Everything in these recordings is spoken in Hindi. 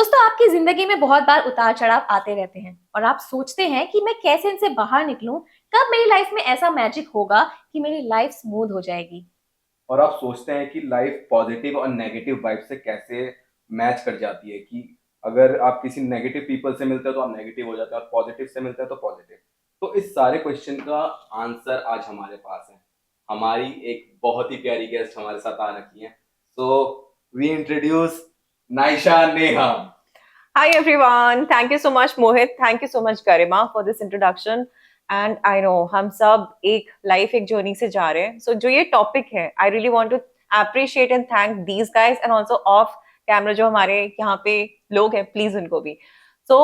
दोस्तों, आपकी जिंदगी में बहुत बार उतार चढ़ाव आते रहते हैं और आप सोचते हैं कि मैं कैसे इनसे बाहर निकलूं। कब मेरी लाइफ में ऐसा मैजिक होगा कि मेरी लाइफ स्मूथ हो जाएगी। और आप सोचते हैं कि लाइफ पॉजिटिव और नेगेटिव वाइब से कैसे मैच कर जाती है कि अगर आप किसी नेगेटिव पीपल से मिलते हो तो आप नेगेटिव हो जाते हैं और पॉजिटिव से मिलते हैं तो पॉजिटिव। तो इस सारे क्वेश्चन का आंसर आज हमारे पास है। हमारी एक बहुत ही प्यारी गेस्ट हमारे साथ आ रखी है। So we introduce Naisha Neha. Hi everyone, thank you so much Mohit, thank you so much Garima for this introduction. And I know हम सब एक लाइफ एक जर्नी से जा रहे हैं. So जो ये टॉपिक है, I really want to appreciate and thank these guys and also off camera जो हमारे यहाँ पे लोग हैं, प्लीज उनको भी. So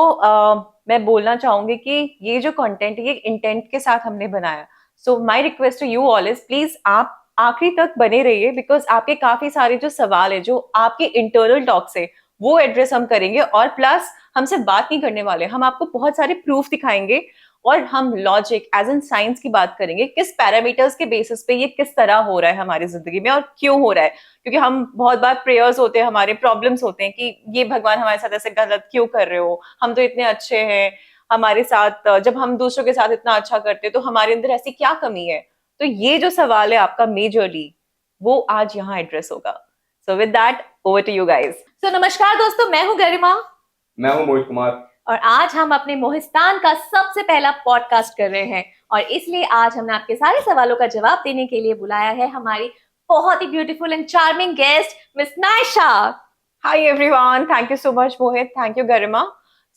मैं बोलना चाहूंगी कि ये जो कंटेंट ये इंटेंट के साथ हमने बनाया. So my request to you all is please आप आखिरी तक बने रहिए बिकॉज आपके काफी सारे जो सवाल है जो आपके इंटरनल टॉक से वो एड्रेस हम करेंगे और प्लस हम सिर्फ बात नहीं करने वाले, हम आपको बहुत सारे प्रूफ दिखाएंगे और हम लॉजिक एज एन साइंस की बात करेंगे किस पैरामीटर्स के बेसिस पे ये किस तरह हो रहा है हमारी जिंदगी में और क्यों हो रहा है. क्योंकि हम बहुत बार प्रेयर्स होते हैं, हमारे प्रॉब्लम्स होते हैं कि ये भगवान हमारे साथ ऐसे गलत क्यों कर रहे हो, हम तो इतने अच्छे हैं, हमारे साथ जब हम दूसरों के साथ इतना अच्छा करते हैं तो हमारे अंदर ऐसी क्या कमी है. तो ये जो सवाल है आपका मेजरली वो आज यहाँ एड्रेस होगा. So with that over to you guys. तो नमस्कार दोस्तों, मैं हूँ गरिमा मैं हूं मोहित कुमार और आज हम अपने मोहिस्तान का सबसे पहला पॉडकास्ट कर रहे हैं और इसलिए आज हमने आपके सारे सवालों का जवाब देने के लिए बुलाया है हमारी बहुत ही beautiful and charming guest miss Naisha. Hi everyone, thank you so much Mohit, thank you Garima.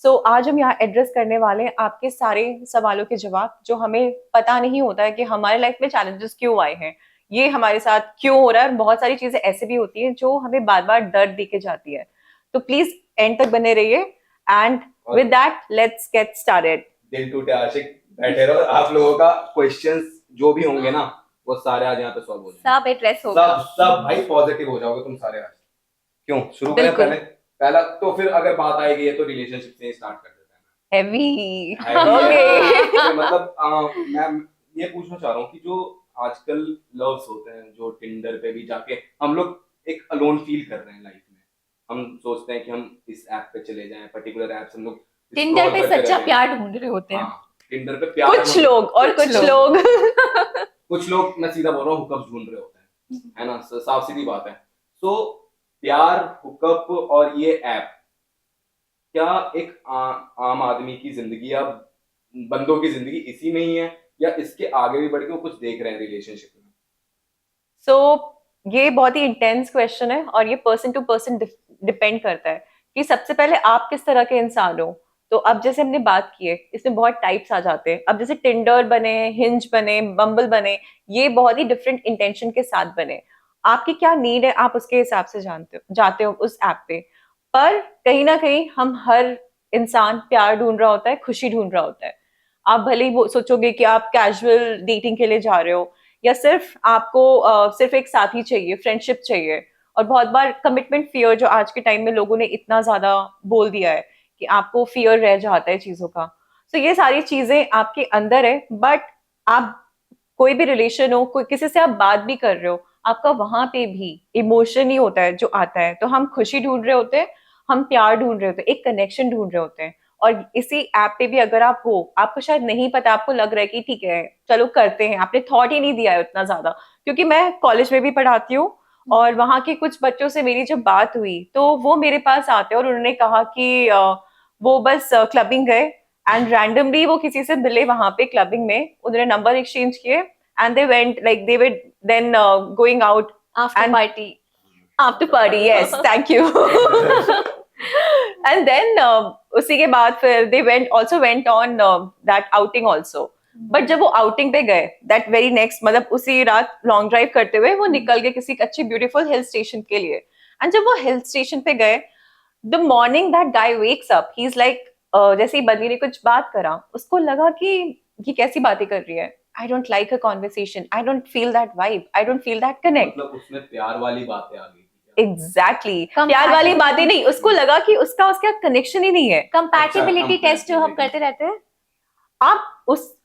So आज हम यहाँ एड्रेस करने वाले हैं आपके सारे सवालों के जवाब जो हमें पता नहीं होता है कि हमारे लाइफ में चैलेंजेस क्यों आए हैं, ये हमारे साथ क्यों हो रहा है. और बहुत सारी चीजें ऐसी भी होती हैं जो हमें बार बार दर्द देके जाती है. तो प्लीज एंड तक बने रहिए and with that let's get started. दिल टूटे आशिक बैठे रहो। आप लोगों का क्वेश्चंस जो भी होंगे ना वो सारे आज यहाँ पे सॉल्व हो जाएंगे। सब एड्रेस होगा. सब भाई पॉजिटिव हो जाओगे तुम सारे आज। क्यों शुरू करें? बिल्कुल. पहला तो फिर अगर बात आएगी ये तो रिलेशनशिप से ही स्टार्ट कर देते हैं। हेवी. ओके मतलब मैं ये पूछना चाह रहा हूँ कि जो आजकल लव्स होते हैं जो टिंडर पे भी जाके हम लोग एक अलोन फील कर रहे हैं लाइफ में, हम सोचते हैं कि हम इस ऐप पे चले जाएं, पर्टिकुलर ऐप हम लोग टिंडर scroll पे करते सच्चा रहते हैं। प्यार ढूंढ रहे होते हैं. हाँ, टिंडर पे प्यार कुछ लोग और कुछ लोग कुछ लोग मैं सीधा बोल रहा हूँ हुकअप ढूंढ रहे होते हैं, है ना? साफ सीधी बात है. तो प्यार, हुकअप और ये ऐप क्या एक आम आदमी की जिंदगी या बंदों की जिंदगी इसी में ही है या इसके आगे भी बढ़ के वो कुछ देख रहे हैं रिलेशनशिप में? ये बहुत ही इंटेंस क्वेश्चन है और ये पर्सन टू पर्सन डिपेंड करता है कि सबसे पहले आप किस तरह के इंसान हो. तो अब जैसे हमने बात की है इसमें बहुत टाइप्स आ जाते हैं. अब जैसे टिंडर बने, हिंज बने, बम्बल बने, ये बहुत ही डिफरेंट इंटेंशन के साथ बने. आपकी क्या नीड है आप उसके हिसाब से जाते हो उस ऐप पे. पर कहीं ना कहीं हम हर इंसान प्यार ढूंढ रहा होता है, खुशी ढूंढ रहा होता है. आप भले ही वो सोचोगे कि आप कैजुअल डेटिंग के लिए जा रहे हो या सिर्फ आपको सिर्फ एक साथी चाहिए, फ्रेंडशिप चाहिए. और बहुत बार कमिटमेंट फियर जो आज के टाइम में लोगों ने इतना ज्यादा बोल दिया है कि आपको फियर रह जाता है चीजों का. तो ये सारी चीजें आपके अंदर है. बट आप कोई भी रिलेशन हो, कोई किसी से आप बात भी कर रहे हो, आपका वहां पे भी इमोशन ही होता है जो आता है. तो हम खुशी ढूंढ रहे होते हैं, हम प्यार ढूंढ रहे होते हैं, एक कनेक्शन ढूंढ रहे होते हैं. और इसी ऐप पे भी अगर आप हो, आपको शायद नहीं पता, आपको लग रहा है कि ठीक है चलो करते हैं, आपने थॉट ही नहीं दिया है उतना ज्यादा. क्योंकि मैं कॉलेज में भी पढ़ाती हूँ और वहां के कुछ बच्चों से मेरी जब बात हुई तो वो मेरे पास आते और उन्होंने कहा कि वो बस क्लबिंग गए एंड रैंडमली वो किसी से मिले वहां पे क्लबिंग में, उन्होंने नंबर एक्सचेंज किए and they went like they were then going out after party. After party. Yes, thank you. And then उसी के बाद फिर they went on that outing also. But जब वो आउटिंग पे गए दैट वेरी नेक्स्ट, मतलब उसी रात लॉन्ग ड्राइव करते हुए वो निकल गए किसी अच्छी ब्यूटीफुल हिल स्टेशन के लिए. एंड जब वो हिल स्टेशन पे गए, the morning that guy wakes up he is like, जैसे ही बंदी ने कुछ बात करा उसको लगा कि ये कैसी बातें कर रही है. I don't like a conversation, I don't feel that vibe, I don't feel that connect. मतलब उसमें प्यार वाली बातें आ गई थी क्या? एग्जैक्टली प्यार वाली बातें नहीं, उसको लगा कि उसका कनेक्शन ही नहीं है. कंपैटिबिलिटी अच्छा, टेस्ट जो हम compatibility. करते रहते हैं. आप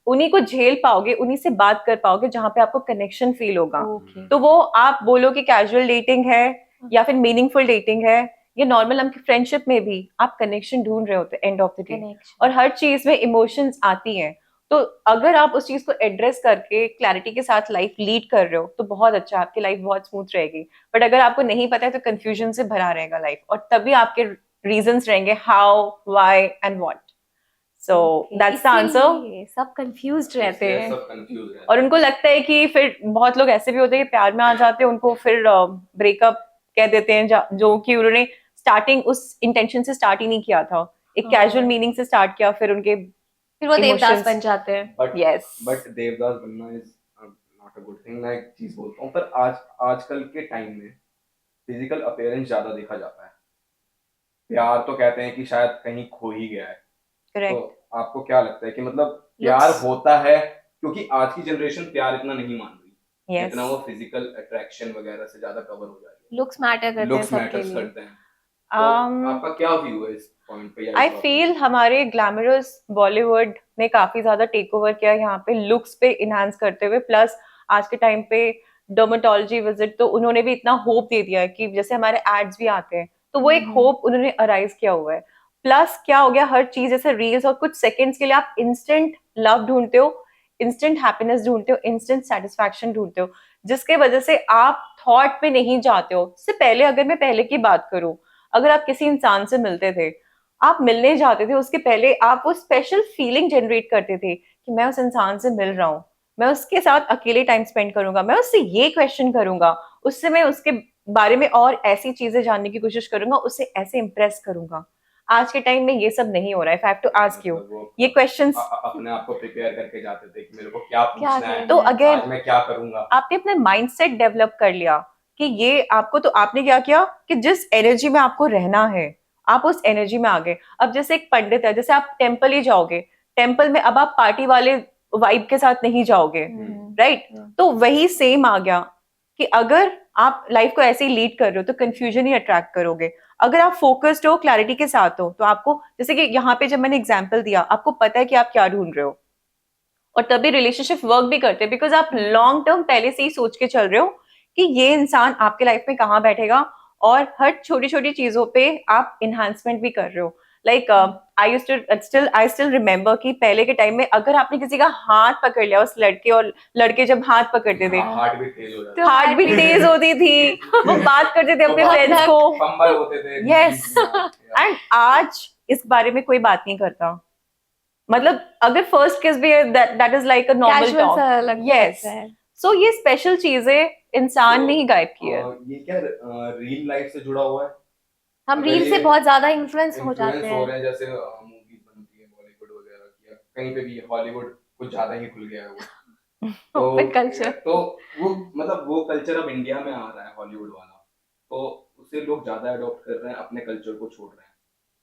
उन्हीं को झेल पाओगे, उन्हीं से बात कर पाओगे जहां पे आपको कनेक्शन फील होगा. ओके. तो वो आप बोलो कि कैजुअल डेटिंग है या फिर मीनिंगफुल डेटिंग है या नॉर्मल हम फ्रेंडशिप में भी आप कनेक्शन ढूंढ रहे होते end of the day, connection. और हर चीज में इमोशंस आती हैं। तो अगर आप उस चीज को एड्रेस करके क्लैरिटी के साथ लाइफ लीड कर रहे हो तो बहुत अच्छा, आपकी लाइफ बहुत स्मूथ रहेगी। बट अगर आपको नहीं पता है तो कंफ्यूजन से भरा रहेगा लाइफ, और तभी आपके रीजंस रहेंगे how, why and what. So that's the answer. इसीलिए सब कंफ्यूज्ड रहते इसलिए हैं। सब कंफ्यूज रहते और उनको लगता है कि फिर बहुत लोग ऐसे भी होते हैं कि प्यार में आ जाते हैं, उनको फिर ब्रेकअप कह देते हैं, जो कि उन्होंने स्टार्टिंग उस इंटेंशन से स्टार्ट ही नहीं किया था, एक हाँ। कैजुअल मीनिंग से स्टार्ट किया, फिर उनके फिर वो देवदास emotions- बन जाते हैं। But Yes. बट देवदास बनना is not a good thing. मैं एक चीज बोलता हूँ, पर आजकल के टाइम में फिजिकल अपीयरेंस ज्यादा देखा जाता है। प्यार तो कहते हैं कि शायद कहीं खो ही गया है। तो करेक्ट। आपको क्या लगता है कि मतलब प्यार होता है, क्योंकि आज की जनरेशन प्यार इतना नहीं मान रही, Yes. इतना वो फिजिकल अट्रैक्शन वगैरह से ज्यादा कवर हो जा रही लुक्स मैटर करते है, हैं लुक्स सबके मैटर्स लिए। करते हैं। तो Um, आपका क्या व्यू है इस पॉइंट पे या आई इस topic फील पे? हमारे ग्लैमरस बॉलीवुड ने काफी ज्यादा टेक ओवर किया यहाँ पे लुक्स पे इनहांस करते हुए, प्लस आज के टाइम पे डर्मेटोलॉजी विजिट तो उन्होंने भी इतना होप दे दिया है कि जैसे हमारे एड्स भी आते हैं तो वो एक होप उन्होंने अराइज किया हुआ है। प्लस क्या हो गया, हर चीज जैसे रील्स और कुछ सेकंड्स के लिए आप इंस्टेंट लव ढूंढते हो, इंस्टेंट हैप्पीनेस ढूंढते हो, इंस्टेंट सेटिस्फैक्शन ढूंढते हो, जिसके वजह से आप थॉट पे नहीं जाते हो। इससे पहले अगर मैं पहले की बात करूं, अगर आप किसी इंसान से मिलते थे, आप मिलने जाते थे, उसके पहले आप वो स्पेशल फीलिंग जनरेट करते थे कि मैं उस इंसान से मिल रहा हूँ, मैं उसके साथ अकेले टाइम स्पेंड करूंगा, मैं उससे ये क्वेश्चन करूंगा, उससे मैं उसके बारे में और ऐसी चीजें जानने की कोशिश करूंगा, उससे ऐसे इम्प्रेस करूंगा। आज के टाइम में ये सब नहीं हो रहा है। If I have to ask you, मतलब वो ये क्वेश्चंस अपने आप को प्रिपेयर करके जाते थे कि मेरे को क्या क्या पूछना है, करना तो है? अगेन आज मैं क्या करूंगा। आपने अपना माइंडसेट डेवलप कर लिया कि ये आपको, तो आपने क्या किया कि जिस एनर्जी में आपको रहना है आप उस एनर्जी में आ गए। अब जैसे एक पंडित है, जैसे आप टेम्पल ही जाओगे, टेम्पल में अब आप पार्टी वाले वाइब के साथ नहीं जाओगे, राइट? तो वही सेम आ गया कि अगर आप लाइफ को ऐसे ही लीड कर रहे हो तो कंफ्यूजन ही अट्रैक्ट करोगे। अगर आप फोकस्ड हो, क्लैरिटी के साथ हो, तो आपको, जैसे कि यहाँ पे जब मैंने एग्जांपल दिया, आपको पता है कि आप क्या ढूंढ रहे हो, और तभी रिलेशनशिप वर्क भी करते हैं, बिकॉज आप लॉन्ग टर्म पहले से ही सोच के चल रहे हो कि ये इंसान आपके लाइफ में कहाँ बैठेगा, और हर छोटी छोटी चीजों पे आप इन्हांसमेंट भी कर रहे हो। लाइक आई स्टिल रिमेम्बर कि पहले के टाइम में अगर आपने किसी का हाथ पकड़ लिया, उस लड़के और लड़के जब हाथ पकड़ते थे, हार्ट भी तेज हो जाता तो हार्ट भी तेज होती थी, वो बात करते थे अपने वो फ्रेंड्स धक- को। पंबल होते थे यस, बीच में, या- एंड आज इस बारे में कोई बात नहीं करता। मतलब अगर फर्स्ट किस भी है, that is like a normal casual talk. सा लगता यस, है। सो ये स्पेशल चीजें इंसान ने ही गायब की है। ये क्या रियल लाइफ से जुड़ा हुआ है? हम अगर रील से ये बहुत ज्यादा इन्फ्लुएंस हो जाते इन्फ्लुएंस हो हैं। रहे हैं, जैसे मूवीज बनती है बॉलीवुड वगैरह की, या कहीं पे भी हॉलीवुड कुछ ज्यादा ही खुल गया है वो। Open culture. तो वो मतलब वो कल्चर अब इंडिया में आ रहा है हॉलीवुड वाला, तो उसे लोग ज्यादा अडॉप्ट कर रहे हैं, अपने कल्चर को छोड़ रहे हैं।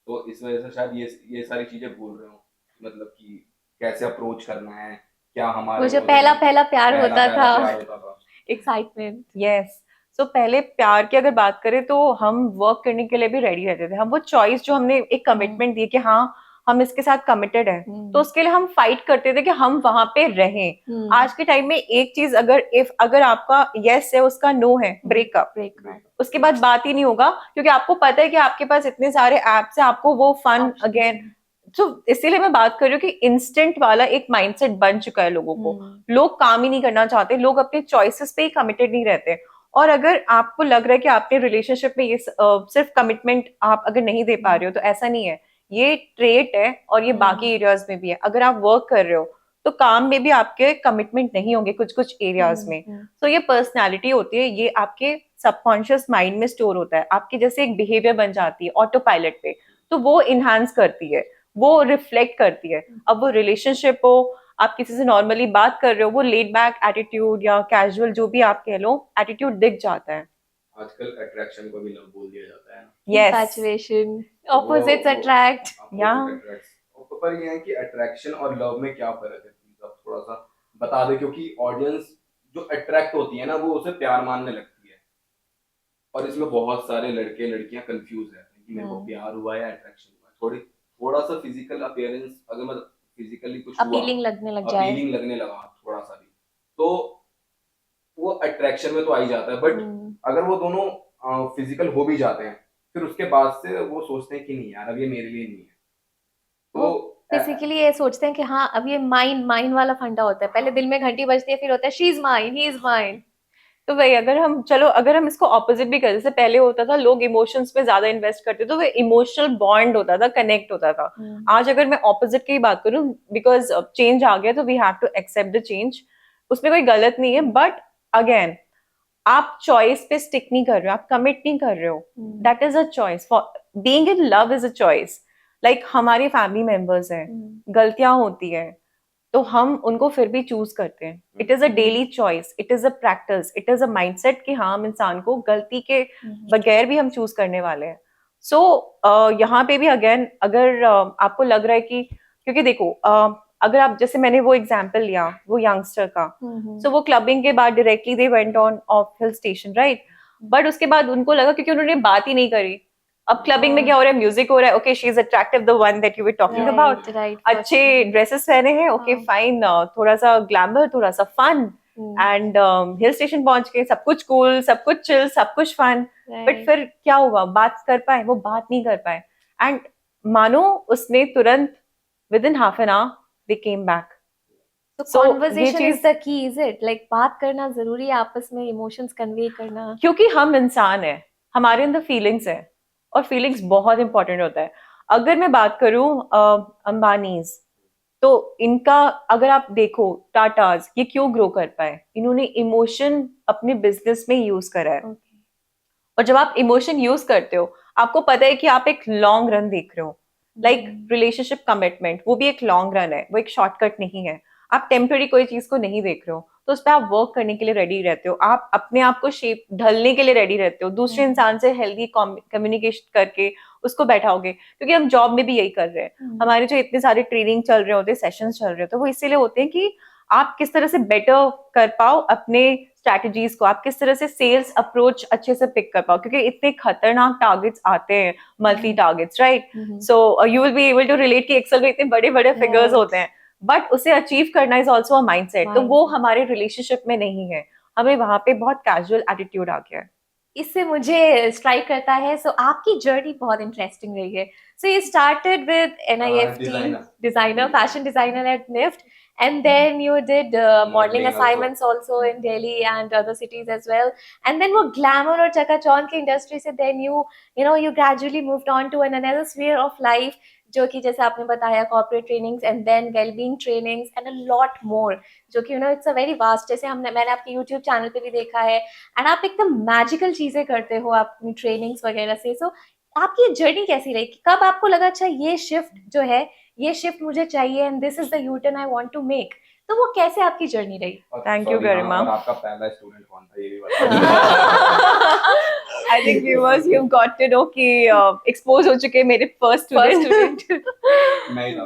तो इस वजह से शायद ये सारी चीजें भूल रहे हो, मतलब कि कैसे अप्रोच करना है, क्या हमारे वो जो वो पहला देने- पहला प्यार पहला होता पहला था, प्यार होता था। एक्साइटमेंट। यस, सो पहले प्यार की अगर बात करें तो हम वर्क करने के लिए भी रेडी रहते थे। हम वो चॉइस जो हमने एक कमिटमेंट दी कि हाँ हम इसके साथ कमिटेड है, तो उसके लिए हम फाइट करते थे कि हम वहां पे रहें। आज के टाइम में एक चीज, अगर आपका यस है उसका नो है, ब्रेकअप, उसके बाद बात ही नहीं होगा, क्योंकि आपको पता है कि आपके पास इतने सारे एप्स है, आपको वो फन अगेन। तो इसीलिए मैं बात कर रही हूँ कि इंस्टेंट वाला एक माइंडसेट बन चुका है लोगों को। लोग काम ही नहीं करना चाहते, लोग अपने चॉइसेस पे ही कमिटेड नहीं रहते। और अगर आपको लग रहा है कि आपने रिलेशनशिप में ये सिर्फ कमिटमेंट आप अगर नहीं दे पा रहे हो, तो ऐसा नहीं है, ये ट्रेट है और ये बाकी एरियाज में भी है। अगर आप वर्क कर रहे हो तो काम में भी आपके कमिटमेंट नहीं होंगे कुछ कुछ एरियाज में। तो ये पर्सनैलिटी होती है, ये आपके सबकॉन्शियस माइंड में स्टोर होता है, आपकी जैसे एक बिहेवियर बन जाती है ऑटो पायलट पे, तो वो इनहांस करती है, वो रिफ्लेक्ट करती है। अब वो रिलेशनशिप हो, आप किसी से नॉर्मली बात कर रहे हो, वो लेड बैक एटीट्यूड या कैजुअल जो भी आप कह लो, एटीट्यूड दिख जाता है। आजकल अट्रैक्शन को भी लव बोल दिया जाता है ना। Yes, infatuation, opposites attract. या पर ये है कि अट्रैक्शन और लव में क्या फर्क है, प्लीज आप थोड़ा सा बता दे, क्योंकि ऑडियंस जो अट्रैक्ट होती है ना वो उसे प्यार मानने लगती है, और इसमें बहुत सारे लड़के लड़कियां कंफ्यूज रहते हैं कि मेरे को प्यार हुआ या अट्रैक्शन हुआ। थोड़ा सा फिजिकल अपीयरेंस अगर मतलब फिजिकली कुछ हुआ, अपीलिंग लगने लग जाए, अपीलिंग लगने लगा थोड़ा सा भी, तो वो अट्रैक्शन में तो आ ही जाता है। बट अगर वो दोनों फिजिकल हो भी जाते हैं फिर उसके बाद से वो सोचते हैं कि नहीं यार अब ये मेरे लिए नहीं है। तो बेसिकली ये सोचते हैं कि हाँ अब ये माइन वाला फंडा होता है, पहले दिल में घंटी बजती है, फिर होता है she is mine, he is mine. तो वही अगर हम इसको ऑपोजिट भी करें, जैसे पहले होता था लोग इमोशंस में ज्यादा इन्वेस्ट करते, तो वो इमोशनल बॉन्ड होता था, कनेक्ट होता था। आज अगर मैं ऑपोजिट की बात करूं, बिकॉज चेंज आ गया तो we have to accept the change, उसमें कोई गलत नहीं है, बट अगेन आप चॉइस पे स्टिक नहीं कर रहे हो, आप कमिट नहीं कर रहे हो, that is a choice. For being in love is a choice. Like हमारे फैमिली मेंबर्स हैं, गलतियां होती है, तो हम उनको फिर भी चूज करते हैं। It is a daily choice, it is a practice, it is a mindset कि हाँ हम इंसान को गलती के बगैर भी हम चूज करने वाले हैं। सो यहाँ पे भी अगेन अगर आपको लग रहा है कि, क्योंकि देखो अगर आप, जैसे मैंने वो एग्जाम्पल लिया वो यंगस्टर का, सो वो क्लबिंग के बाद directly they went on off hill station, right? But उसके बाद उनको लगा, क्योंकि उन्होंने बात ही नहीं करी। अब क्लबिंग में क्या हो रहा है, म्यूजिक हो रहा है, okay she is attractive, the one that you were talking about, अच्छे ड्रेसेस पहने हैं, ओके फाइन, थोड़ा सा ग्लैमर, थोड़ा सा फन, एंड हिल स्टेशन पहुंच के सब कुछ कूल, सब कुछ चिल, सब कुछ फन, बट फिर क्या हुआ, बात कर पाए? वो बात नहीं कर पाए। एंड मानो उसने तुरंत with in half an hour they came back. So conversation is the key, is it? Like बात करना जरूरी है, आपस में इमोशंस कन्वे करना, क्योंकि हम इंसान हैं, हमारे अंदर फीलिंग्स है, और फीलिंग्स बहुत इंपॉर्टेंट होता है। अगर मैं बात करूं अंबानीज, तो इनका अगर आप देखो, टाटाज, ये क्यों ग्रो कर पाए? इन्होंने इमोशन अपने बिजनेस में यूज करा है। और जब आप इमोशन यूज करते हो, आपको पता है कि आप एक लॉन्ग रन देख रहे हो। लाइक रिलेशनशिप कमिटमेंट, वो भी एक लॉन्ग रन है, वो एक शॉर्टकट नहीं है। आप टेम्पररी कोई चीज को नहीं देख रहे हो, तो उस पर आप वर्क करने के लिए रेडी रहते हो, आप अपने आप को शेप ढलने के लिए रेडी रहते हो, दूसरे इंसान से हेल्दी कम्युनिकेशन करके उसको बैठाओगे। क्योंकि हम जॉब में भी यही कर रहे हैं, हमारे जो इतने सारे ट्रेनिंग चल रहे होते हैं, सेशंस चल रहे होते हैं, वो इसीलिए होते हैं कि आप किस तरह से बेटर कर पाओ अपने स्ट्रैटेजीज को, आप किस तरह से सेल्स अप्रोच अच्छे से पिक कर पाओ, क्योंकि इतने खतरनाक टारगेट्स आते हैं, multi targets, right? So you will be able to relate कि एक्सेल में इतने बड़े बड़े फिगर्स होते हैं, बट उसे अचीव करना इज ऑल्सो अ माइंडसेट। तो वो हमारे रिलेशनशिप में नहीं है, हमें वहां पे बहुत कैजुअल एटीट्यूड आ गया है। इससे मुझे स्ट्राइक करता है। सो आपकी जर्नी बहुत इंटरेस्टिंग रही है। So you started with NIFT, designer, fashion designer at NIFT, and then you did modeling assignments also in Delhi and other cities as well, and then वो glamour और चकाचौंध की इंडस्ट्री से then you gradually moved on to another sphere of life, जो कि जैसे आपने बताया corporate trainings and then wellbeing trainings and a lot more, जो कि इट्स अ वेरी वास्ट। जैसे मैंने आपके यूट्यूब चैनल पे भी देखा है, एंड आप एकदम मैजिकल चीजें करते हो अपनी ट्रेनिंग्स वगैरह से। सो आपकी जर्नी कैसी रही? कब आपको लगा अच्छा ये शिफ्ट जो है, ये शिफ्ट मुझे चाहिए and this is the U turn I want to make? तो वो कैसे आपकी जर्नी रही? Thank you Garima. और आपका पहला स्टूडेंट कौन था, ये भी बताओ। I think viewers, you've got to know कि expose हो चुके मेरे first student। मैं ही था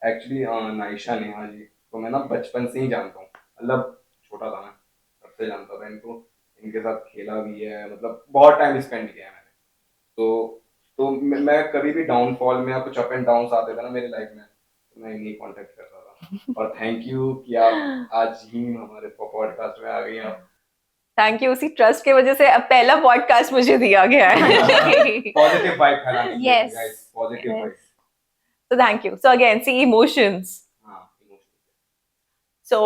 एक्चुअली नाइशा नेहा जी तो मैं ना बचपन से ही जानता हूँ, मतलब छोटा था मैं तब से जानता था इनको, इनके साथ खेला भी है, मतलब बहुत टाइम स्पेंड किया है मैंने। तो मैं कभी भी डाउनफॉल में या कुछ अप एंड डाउन आते थे ना मेरी लाइफ में, तो मैं इन्हीं कॉन्टेक्ट करता था। और थैंक यू कि आप आज ही हमारे पॉडकास्ट में आ गई हैं। थैंक यू, उसी ट्रस्ट की वजह से अब पहला पॉडकास्ट मुझे दिया गया है। पॉजिटिव वाइब फैलाने के लिए, Yes. Guys, positive vibe. So thank you. So again, see emotions. हाँ, emotions. So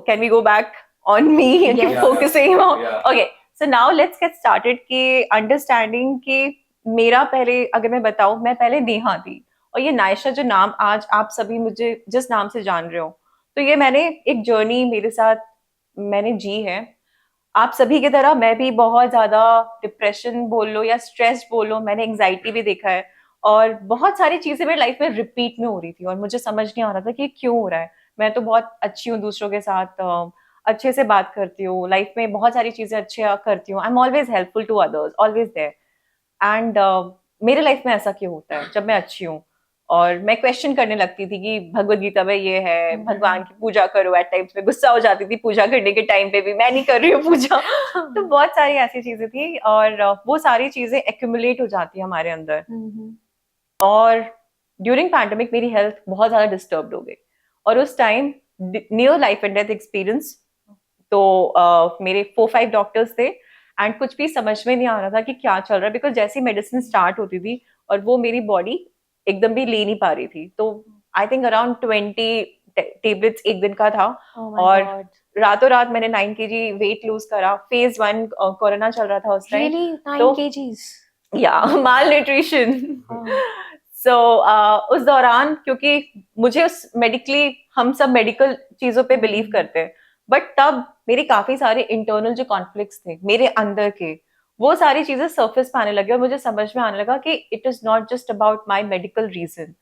can we go back on me and Yes. focusing on? Yeah. Okay. So now let's get started कि understanding कि मेरा पहले अगर मैं बताऊं, मैं पहले नेहा थी, और ये नायशा जो नाम आज आप सभी मुझे जिस नाम से जान रहे हो, तो ये मैंने एक जर्नी मेरे साथ मैंने जी है। आप सभी की तरह मैं भी बहुत ज्यादा डिप्रेशन बोल लो या स्ट्रेस बोल लो, मैंने एंग्जाइटी भी देखा है, और बहुत सारी चीजें मेरी लाइफ में रिपीट में हो रही थी और मुझे समझ नहीं आ रहा था कि क्यों हो रहा है। मैं तो बहुत अच्छी हूँ, दूसरों के साथ अच्छे से बात करती हूँ, लाइफ में बहुत सारी चीजें अच्छे करती हूँ, I am always helpful to others, always there, and मेरे लाइफ में ऐसा क्यों होता है जब मैं अच्छी हूँ? और मैं क्वेश्चन करने लगती थी कि भगवद गीता में ये है, भगवान की पूजा करो, एट टाइम्स में गुस्सा हो जाती थी पूजा करने के टाइम पे भी, मैं नहीं कर रही हूँ पूजा। तो बहुत सारी ऐसी चीजें थी, और वो सारी चीजें एक्यूमुलेट हो जाती है हमारे अंदर। और ड्यूरिंग पैंडेमिक मेरी हेल्थ बहुत ज्यादा डिस्टर्ब हो गई, और उस time near life and death experience, तो मेरे 4-5 डॉक्टर्स थे, एंड कुछ भी समझ में नहीं आ रहा था कि क्या चल रहा है, बिकॉज जैसी मेडिसिन स्टार्ट होती थी और वो मेरी बॉडी एकदम भी ले नहीं पा रही थी। तो आई थिंक अराउंड 20 टेबलेट्स एक दिन का था, Oh my और God. रातों रात मैंने 9 kg वेट लूज करा। फेज 1 कोरोना चल रहा था उस टाइम। Really? 9 तो kgs? या माल न्यूट्रिशन। Oh. सो उस दौरान, क्योंकि मुझे उस मेडिकली, हम सब मेडिकल चीजों पे बिलीव करते हैं, बट तब मेरे काफी सारे इंटरनल जो कॉन्फ्लिक्ट्स थे मेरे अंदर के, वो सारी चीजें सरफेस पे आने लगी और मुझे समझ में आने लगा कि it is not just about my medical reason,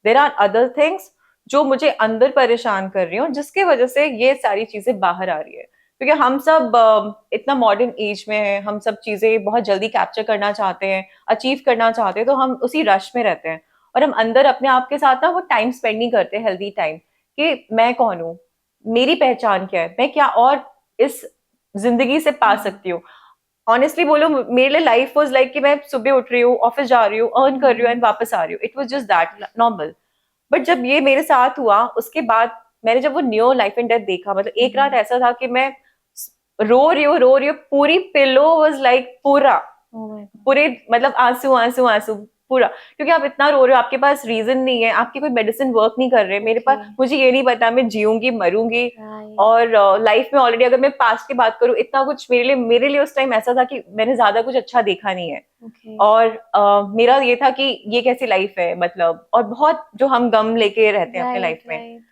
there are other things जो मुझे अंदर परेशान कर रही हूँ, जिसकी वजह से ये सारी चीजें बाहर आ रही है। क्योंकि हम सब इतना मॉडर्न एज में है, हम सब चीजें बहुत जल्दी कैप्चर करना चाहते हैं, अचीव करना चाहते हैं, तो हम उसी रश में रहते हैं और हम अंदर अपने आप के साथ ना वो टाइम स्पेंड नहीं करते, हेल्दी टाइम, कि मैं कौन हूँ, मेरी पहचान क्या है, मैं क्या और इस जिंदगी से पा सकती हूँ। ऑनेस्टली बोलो, मेरे लिए लाइफ वाज लाइक कि मैं सुबह उठ रही हूँ, ऑफिस जा रही हूँ, अर्न कर रही हूँ एंड वापस आ रही हूँ। It was just that normal. But जब ये मेरे साथ हुआ, उसके बाद मैंने जब वो न्यू लाइफ एंड डेथ देखा, मतलब एक रात ऐसा था कि मैं रो रही हूँ, पूरी पिलो वाज लाइक पूरा, Oh my God. पूरे मतलब आंसू आंसू आंसू पूरा, क्योंकि आप इतना रो रहे हो, आपके पास रीजन नहीं है, आपकी कोई मेडिसिन वर्क नहीं कर रहे, मेरे पास, Okay. मुझे ये नहीं पता मैं जीऊंगी मरूंगी। Right. और लाइफ में ऑलरेडी अगर मैं पास्ट की बात करूँ, इतना कुछ मेरे लिए उस टाइम ऐसा था कि मैंने ज्यादा कुछ अच्छा देखा नहीं है। Okay. और मेरा ये था कि ये कैसी लाइफ है, मतलब, और बहुत जो हम गम लेके रहते हैं अपने Right, लाइफ में, right.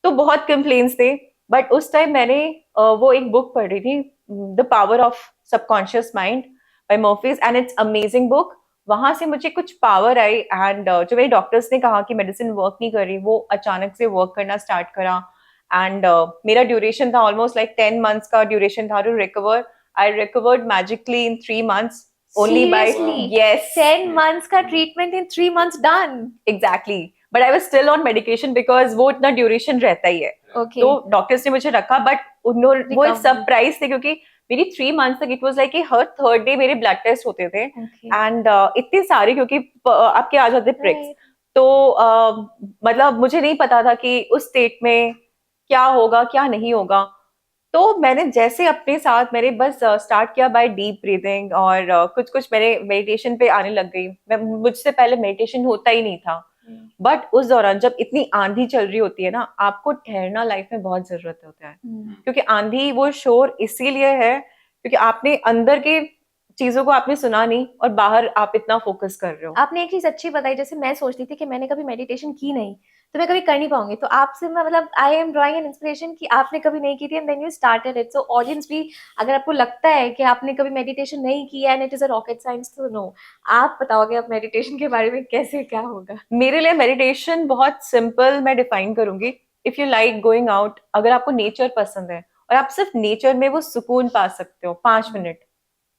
तो बहुत कंप्लेन्स थे। बट उस टाइम मैंने वो एक बुक पढ़ी थी, the power of subconscious mind bye Murphy's, and it's amazing book. वहां से मुझे कुछ पावर आई, एंड जो मेरे डॉक्टर्स ने कहा कि मेडिसिन वर्क नहीं कर रही, वो अचानक से वर्क करना स्टार्ट करा। एंड मेरा ड्यूरेशन था ऑलमोस्ट लाइक 10 months का ड्यूरेशन था to recover. I recovered magically in 3 months only by, Seriously? yes, 10 months का treatment in 3 months done. exactly, but I was still on medication because वो इतना ड्यूरेशन रहता ही है। Okay. तो डॉक्टर्स ने मुझे रखा, बट उन्होंने वो एक Recovery. सरप्राइज थे, क्योंकि मेरी 3 months तक it was like her third day मेरे ब्लड टेस्ट होते थे, Okay. एंड इतने सारे, क्योंकि आपके आ जाते प्रिक्स। Right. तो मतलब मुझे नहीं पता था कि उस स्टेट में क्या होगा क्या नहीं होगा। तो मैंने जैसे अपने साथ मेरे बस स्टार्ट किया बाय डीप ब्रीदिंग, और कुछ कुछ मेरे मेडिटेशन पे आने लग गई। मैं, मुझसे पहले मेडिटेशन होता ही नहीं था। बट उस दौरान जब इतनी आंधी चल रही होती है ना, आपको ठहरना लाइफ में बहुत जरूरत होता है, क्योंकि आंधी वो शोर इसीलिए है क्योंकि आपने अंदर के चीजों को आपने सुना नहीं और बाहर आप इतना फोकस कर रहे हो। आपने एक चीज अच्छी बताई, जैसे मैं सोचती थी कि मैंने कभी मेडिटेशन की नहीं तो मैं कभी कर नहीं पाऊंगी, तो आपसे मैं मतलब I am drawing an inspiration कि आपने कभी नहीं की थी and then you started it. So audience भी, अगर आपको लगता है कि आपने कभी मेडिटेशन नहीं किया and it is a rocket science, तो नो, आप बताओगे आप मेडिटेशन के बारे में कैसे क्या होगा। मेरे लिए मेडिटेशन बहुत सिंपल मैं डिफाइन करूंगी। If you like going out, अगर आपको नेचर पसंद है और आप सिर्फ नेचर में वो सुकून पा सकते हो 5 मिनट,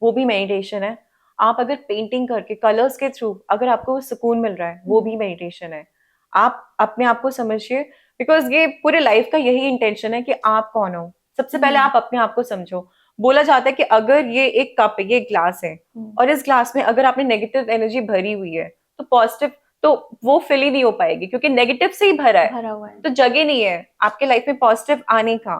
वो भी मेडिटेशन है। आप अगर पेंटिंग करके कलर्स के थ्रू अगर आपको वो सुकून मिल रहा है, वो भी मेडिटेशन है। आप अपने आप को समझिए, बिकॉज ये पूरे लाइफ का यही इंटेंशन है कि आप कौन हो। सबसे पहले आप अपने आप को समझो। बोला जाता है कि अगर ये एक कप है, ये एक ग्लास है, और इस ग्लास में अगर आपने नेगेटिव एनर्जी भरी हुई है, तो पॉजिटिव तो वो फिल ही नहीं हो पाएगी, क्योंकि नेगेटिव से ही भरा है, भरा हुआ है। तो जगह नहीं है आपके लाइफ में पॉजिटिव आने का।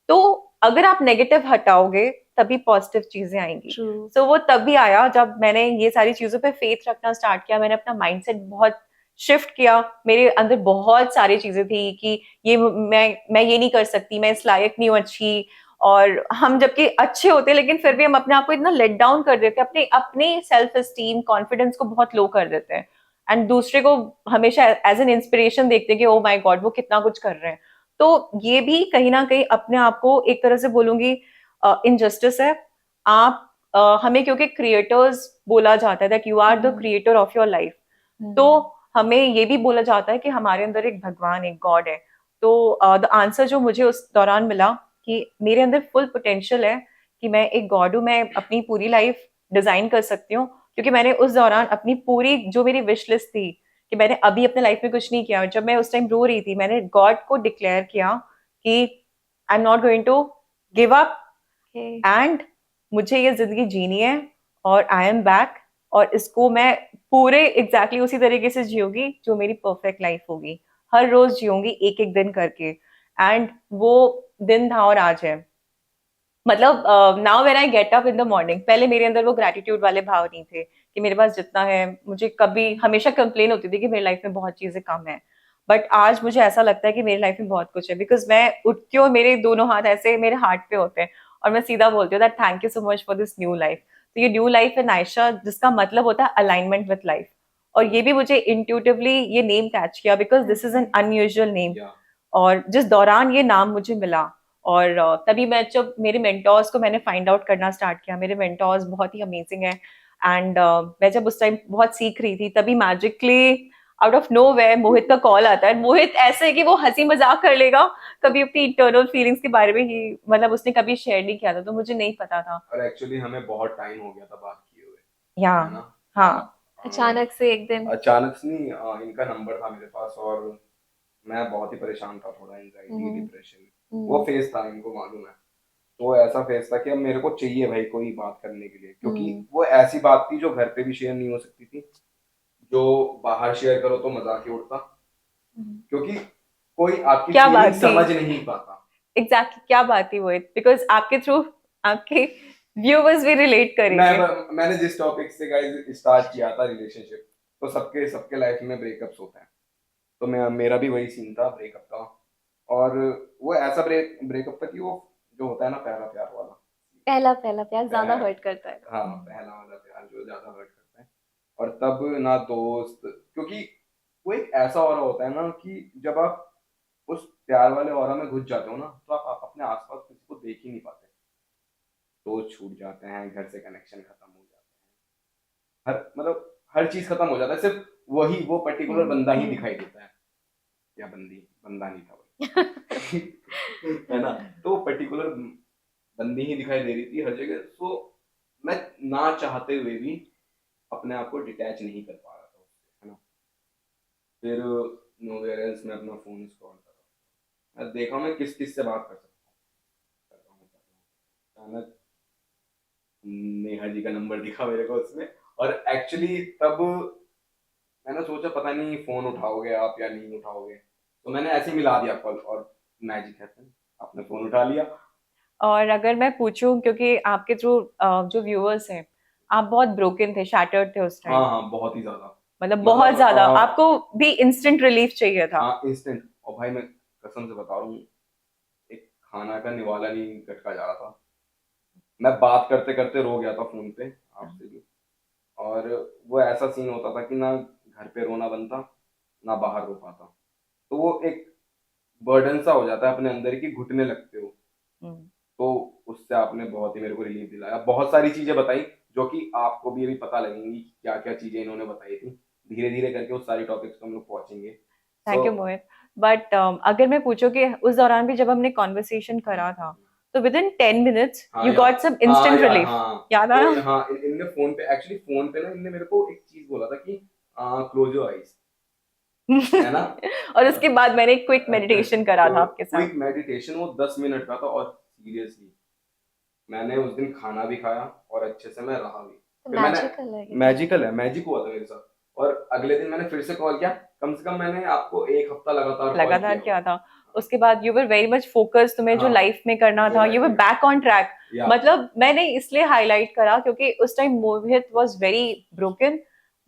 तो अगर आप नेगेटिव हटाओगे तभी पॉजिटिव चीजें आएंगी। True. सो वो तभी आया जब मैंने ये सारी चीजों पे फेथ रखना स्टार्ट किया। मैंने अपना माइंडसेट बहुत शिफ्ट किया। मेरे अंदर बहुत सारी चीजें थी कि ये मैं ये नहीं कर सकती, मैं इस लायक नहीं हूँ अच्छी, और हम जबकि अच्छे होते लेकिन फिर भी हम अपने आप को इतना लेट डाउन कर देते हैं, अपने अपने सेल्फ एस्टीम कॉन्फिडेंस को बहुत लो कर देते हैं, एंड दूसरे को हमेशा एज एन इंस्पिरेशन देखते हैं कि ओ माय गॉड वो कितना कुछ कर रहे हैं। तो ये भी कहीं ना कहीं अपने आप को एक तरह से बोलूंगी इनजस्टिस है। आप हमें क्योंकि क्रिएटर्स बोला जाता है that you are the creator of your life, तो हमें ये भी बोला जाता है कि हमारे अंदर एक भगवान, एक गॉड है। तो द आंसर जो मुझे उस दौरान मिला कि मेरे अंदर फुल पोटेंशियल है कि मैं एक गॉड हूँ, मैं अपनी पूरी लाइफ डिजाइन कर सकती हूँ। क्योंकि मैंने उस दौरान अपनी पूरी जो मेरी विश लिस्ट थी कि मैंने अभी अपने लाइफ में कुछ नहीं किया, जब मैं उस टाइम रो रही थी, मैंने गॉड को डिक्लेयर किया कि I am not going to give up, and मुझे ये जिंदगी जीनी है, और आई एम बैक, और इसको मैं पूरे एग्जैक्टली उसी तरीके से जीऊंगी जो मेरी परफेक्ट लाइफ होगी। हर रोज जीऊंगी एक एक दिन करके, एंड वो दिन था और आज है। मतलब now when I get up in the morning, पहले मेरे अंदर वो ग्रेटिट्यूड वाले भाव नहीं थे कि मेरे पास जितना है, मुझे कभी हमेशा कंप्लेन होती थी कि मेरी लाइफ में बहुत चीजें कम है, बट आज मुझे ऐसा लगता है कि मेरी लाइफ में बहुत कुछ है, बिकॉज मैं उठती हूँ, मेरे दोनों हाथ ऐसे मेरे हार्ट पे होते हैं और मैं सीधा बोलती हूँ that thank you so much for this new life. तो ये न्यू लाइफ है नायशा, जिसका मतलब होता है अलाइनमेंट विथ लाइफ, और ये भी मुझे इंट्यूटिवली ये नेम कैच किया because this is an unusual name. या और जिस दौरान ये नाम मुझे मिला, और तभी मैं जब मेरे मेंटोर्स को मैंने फाइंड आउट करना स्टार्ट किया, मेरे मेंटोर्स बहुत ही अमेजिंग है, एंड मैं जब उस टाइम बहुत सीख रही थी, तभी magically out of nowhere Mohit का कॉल आता है। मोहित ऐसे है कि वो हंसी मजाक कर लेगा, कभी अपनी इंटरनल फीलिंग्स के बारे में ही, मतलब उसने कभी शेयर नहीं किया था, तो मुझे नहीं पता था। और एक्चुअली हमें बहुत टाइम हो गया था बात किए हुए, या है ना। हाँ, अचानक से एक दिन। अचानक से नहीं, इनका नंबर था मेरे पास और मैं बहुत ही परेशान था, थोड़ा एंजाइटी हम्म, डिप्रेशन, वो फेज था, इनको मालूम है। तो ऐसा फेज था कि अब मेरे को चाहिए भाई कोई बात करने के लिए, क्योंकि वो ऐसी बात थी जो घर पे भी शेयर नहीं हो सकती थी, जो बाहर शेयर करो तो मजाक ही उड़ता, क्योंकि कोई आपकी क्या फीलिंग बात थी, समझ नहीं पाता। एग्जैक्टली क्या बात थी मोहित, बिकॉज आपके थ्रू आपके व्यूवर्स भी रिलेट करेंगे। मैंने जिस टॉपिक से गाइस स्टार्ट किया था रिलेशनशिप, तो सबके सबके लाइफ में ब्रेकअप्स होते हैं, तो मैं मेरा भी वही सीन था ब्रेकअप का। और वो ऐसा ब्रेकअप था कि वो जो होता है ना पहला प्यार वाला, पहला पहला प्यार ज्यादा पह- हर्ट करता है। हाँ पहला वाला प्यार जो ज्यादा हर्ट करता है। और तब ना दोस्त, क्योंकि वो एक ऐसा ऑरा होता है ना कि जब आप उस प्यार वाले ऑरा में घुस जाते हो ना, तो आप अपने आसपास किसी को देख ही नहीं पाते, दोस्त छूट जाते हैं, घर से कनेक्शन खत्म हो जाते हैं, हर मतलब हर चीज खत्म हो जाता है, सिर्फ वही वो पर्टिकुलर बंदा ही दिखाई देता है, या बंदी, बंदा नहीं था भाई है ना। तो पर्टिकुलर बंदी ही दिखाई दे रही थी हर जगह, सो मैं ना चाहते हुए भी अपने आप को डिटैच नहीं कर पा रहा था उससे, है ना। फिर नोवेयर एल्स मैं अपना फोन स्क्रॉल कर रहा हूँ, मैं देखा मैं किस किस से बात कर सकता हूँ, अचानक नेहा जी का नंबर दिखा मेरे को उसमें। और एक्चुअली तब मैंने सोचा पता नहीं फोन उठाओगे आप या नहीं उठाओगे, तो मैंने ऐसे ही मिला दिया कॉल, और मैजिक हैपन, आपने फोन उठा लिया। और अगर मैं पूछूं, क्योंकि आपके थ्रू जो व्यूअर्स हैं, आप बहुत ब्रोकन थे, शैटर्ड थे उस हाँ टाइम, हाँ बहुत ही ज्यादा, मतलब बहुत मतलब ज्यादा, आपको भी इंस्टेंट रिलीफ चाहिए था। हाँ इंस्टेंट। और भाई मैं कसम से बता रहा हूँ, एक खाना का निवाला नहीं गटका जा रहा था, मैं बात करते करते रो गया था फोन पे आपसे भी। और वो ऐसा सीन होता था कि ना घर पे रोना बनता, ना बाहर रो पाता, तो वो एक बर्डन सा हो जाता है अपने अंदर की, घुटने लगते हो। हम्म। तो उससे आपने बहुत ही मेरे को रिलीफ दिलाया, बहुत सारी चीजें बताई जो कि आपको भी अभी पता लगेंगी क्या क्या चीजें इन्होंने बताई थी, धीरे धीरे करके उस सारी टॉपिक्स को हम लोग पहुंचेंगे। So thank you Mohit. But अगर मैं पूछूं कि उस दौरान भी जब हमने कॉन्वर्सेशन करा था, तो विद इन 10 मिनट्स हाँ यू यार, गॉट सम हाँ इंस्टेंट यार, रिलीफ, हाँ। याद तो आया? हाँ इनने फोन पे, एक्चुअली फोन पे ना इनने मेरे को एक चीज बोला था कि क्लोज योर आईज, है ना। और उसके बाद मैंने एक क्विक मेडिटेशन करा था तो आपके साथ। क्विक मेडिटेशन वो 10 मिनट का था, और सीरियसली मैंने उस दिन खाना भी खाया और अच्छे से मैं रहा भी। तो फिर मैंने, मैजिकल है ये तो। मैजिकल है, मैजिक हुआ था मेरे साथ। और अगले दिन मैंने फिर से कॉल किया, कम से कम मैंने आपको एक हफ्ता लगातार कॉल लगातार किया क्या होगा। था, उसके बाद you were very much focus, तुम्हें जो हाँ लाइफ में करना जो था, लाइफ यू वर में, बैक ऑन ट्रैक। या मतलब मैंने इसलिए हाईलाइट करा क्योंकि उस time Mohit was very broken,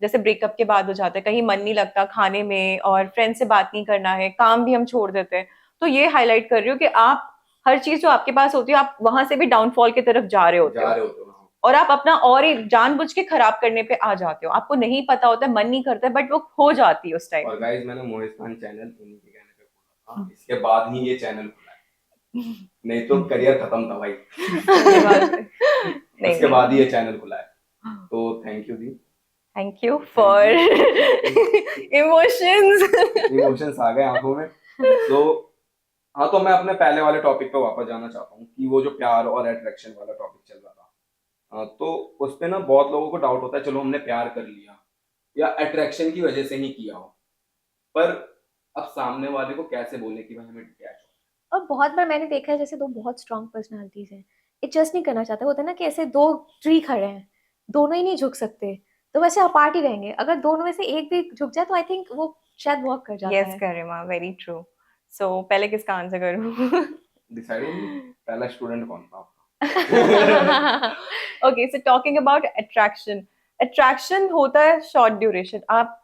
जैसे ब्रेकअप के बाद हो जाता है, कहीं मन नहीं लगता खाने में, और फ्रेंड से बात नहीं करना है, काम भी हम छोड़ देते हैं। तो ये हाईलाइट कर रही हूँ कि आप हर चीज जो आपके पास होती है, आप वहां से भी डाउनफॉल की तरफ जा रहे होते जा हो, रहे होते हो, हाँ। और आप अपना और ही जानबूझ के खराब करने पे आ जाते हो, आपको नहीं पता होता है, मन नहीं करता है, बट वो हो जाती है उस टाइम। और गाइज मैंने मोहित खान चैनल इन्हीं के कहने पे खोला था, इसके बाद ही ये चैनल खुला है, नहीं तो करियर खत्म था भाई सही बात है। नहीं उसके बाद ही नहीं, ये चैनल खुला है। तो थैंक यू दी, thank you thank for you. Emotions. Emotions आ गए आंखों में। तो हाँ, तो मैं अपने पहले वाले टॉपिक पे वापस जाना चाहता हूँ कि वो जो प्यार और अट्रैक्शन वाला टॉपिक चल रहा था। तो उस पे ना बहुत लोगों को डाउट होता है, चलो हमने प्यार कर लिया या अट्रैक्शन की वजह से ही किया हो, पर अब सामने वाले को कैसे बोले कि भाई हमें डिटैच हो। और बहुत बार मैंने देखा है, जैसे दो बहुत स्ट्रांग पर्सनालिटीज हैं, एडजस्ट नहीं करना चाहते, होता है ना कि ऐसे दो ट्री खड़े हैं, दोनों ही नहीं झुक सकते, तो वैसे अपार्ट ही रहेंगे, अगर दोनों में से एक भी झुक जाए तो आई थिंक वो शायद वर्क कर जाता यस है। गरिमा, वेरी ट्रू। सो पहले किसका आंसर करूं? डिसाइड हो नहीं, पहला स्टूडेंट कौन था आपका? Okay, so talking about attraction, attraction होता है शॉर्ट ड्यूरेशन। आप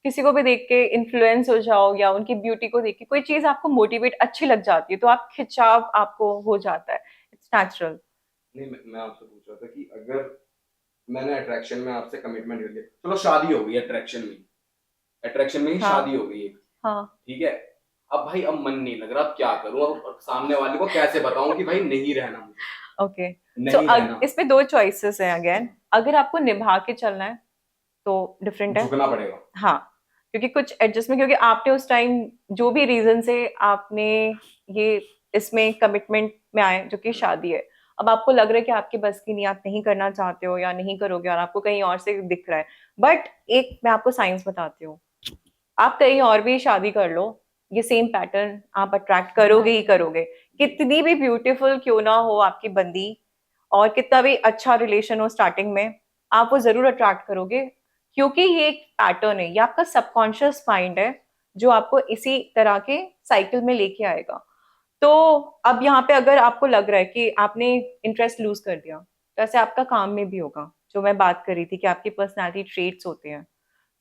किसी को भी देख के इन्फ्लुएंस हो जाओ या उनकी ब्यूटी को देख के कोई चीज आपको मोटिवेट अच्छी लग जाती है तो आप खिंचाव आपको हो जाता है, इट्स नेचुरल। नहीं, मैं आपसे पूछ रहा था कि अगर मैंने अट्रैक्शन में आपसे कमिटमेंट कर लिया, चलो शादी हो गई अट्रैक्शन में ही हाँ शादी हो गई एक, हाँ। ठीक है। अब भाई अब मन नहीं लग रहा, अब क्या करूं, अब सामने वाले को कैसे बताऊं कि भाई नहीं रहना मुझे, ओके, सो नहीं रहना, इसमें दो चॉइसेस हैं अगेन। अगर आपको निभा के चलना है तो डिफरेंट है। झुकना पड़ेगा। हाँ, क्योंकि कुछ एडजस्टमेंट, क्योंकि आपने उस टाइम जो भी रीजन से आपने ये इसमें कमिटमेंट में आए जो कि शादी है, अब आपको लग रहा है कि आपकी बस की नहीं, आप नहीं करना चाहते हो या नहीं करोगे और आपको कहीं और से दिख रहा है। बट एक मैं आपको साइंस बताती हूँ, आप कहीं और भी शादी कर लो, ये सेम पैटर्न आप अट्रैक्ट करोगे ही करोगे। कितनी भी ब्यूटीफुल क्यों ना हो आपकी बंदी और कितना भी अच्छा रिलेशन हो स्टार्टिंग में, आप वो जरूर अट्रैक्ट करोगे, क्योंकि ये एक पैटर्न है, ये आपका सबकॉन्शियस माइंड है जो आपको इसी तरह के साइकिल में लेके आएगा। तो अब यहाँ पे अगर आपको लग रहा है कि आपने इंटरेस्ट लूज कर दिया, तो ऐसे आपका काम में भी होगा, जो मैं बात कर रही थी कि आपकी पर्सनैलिटी ट्रेट्स होते हैं।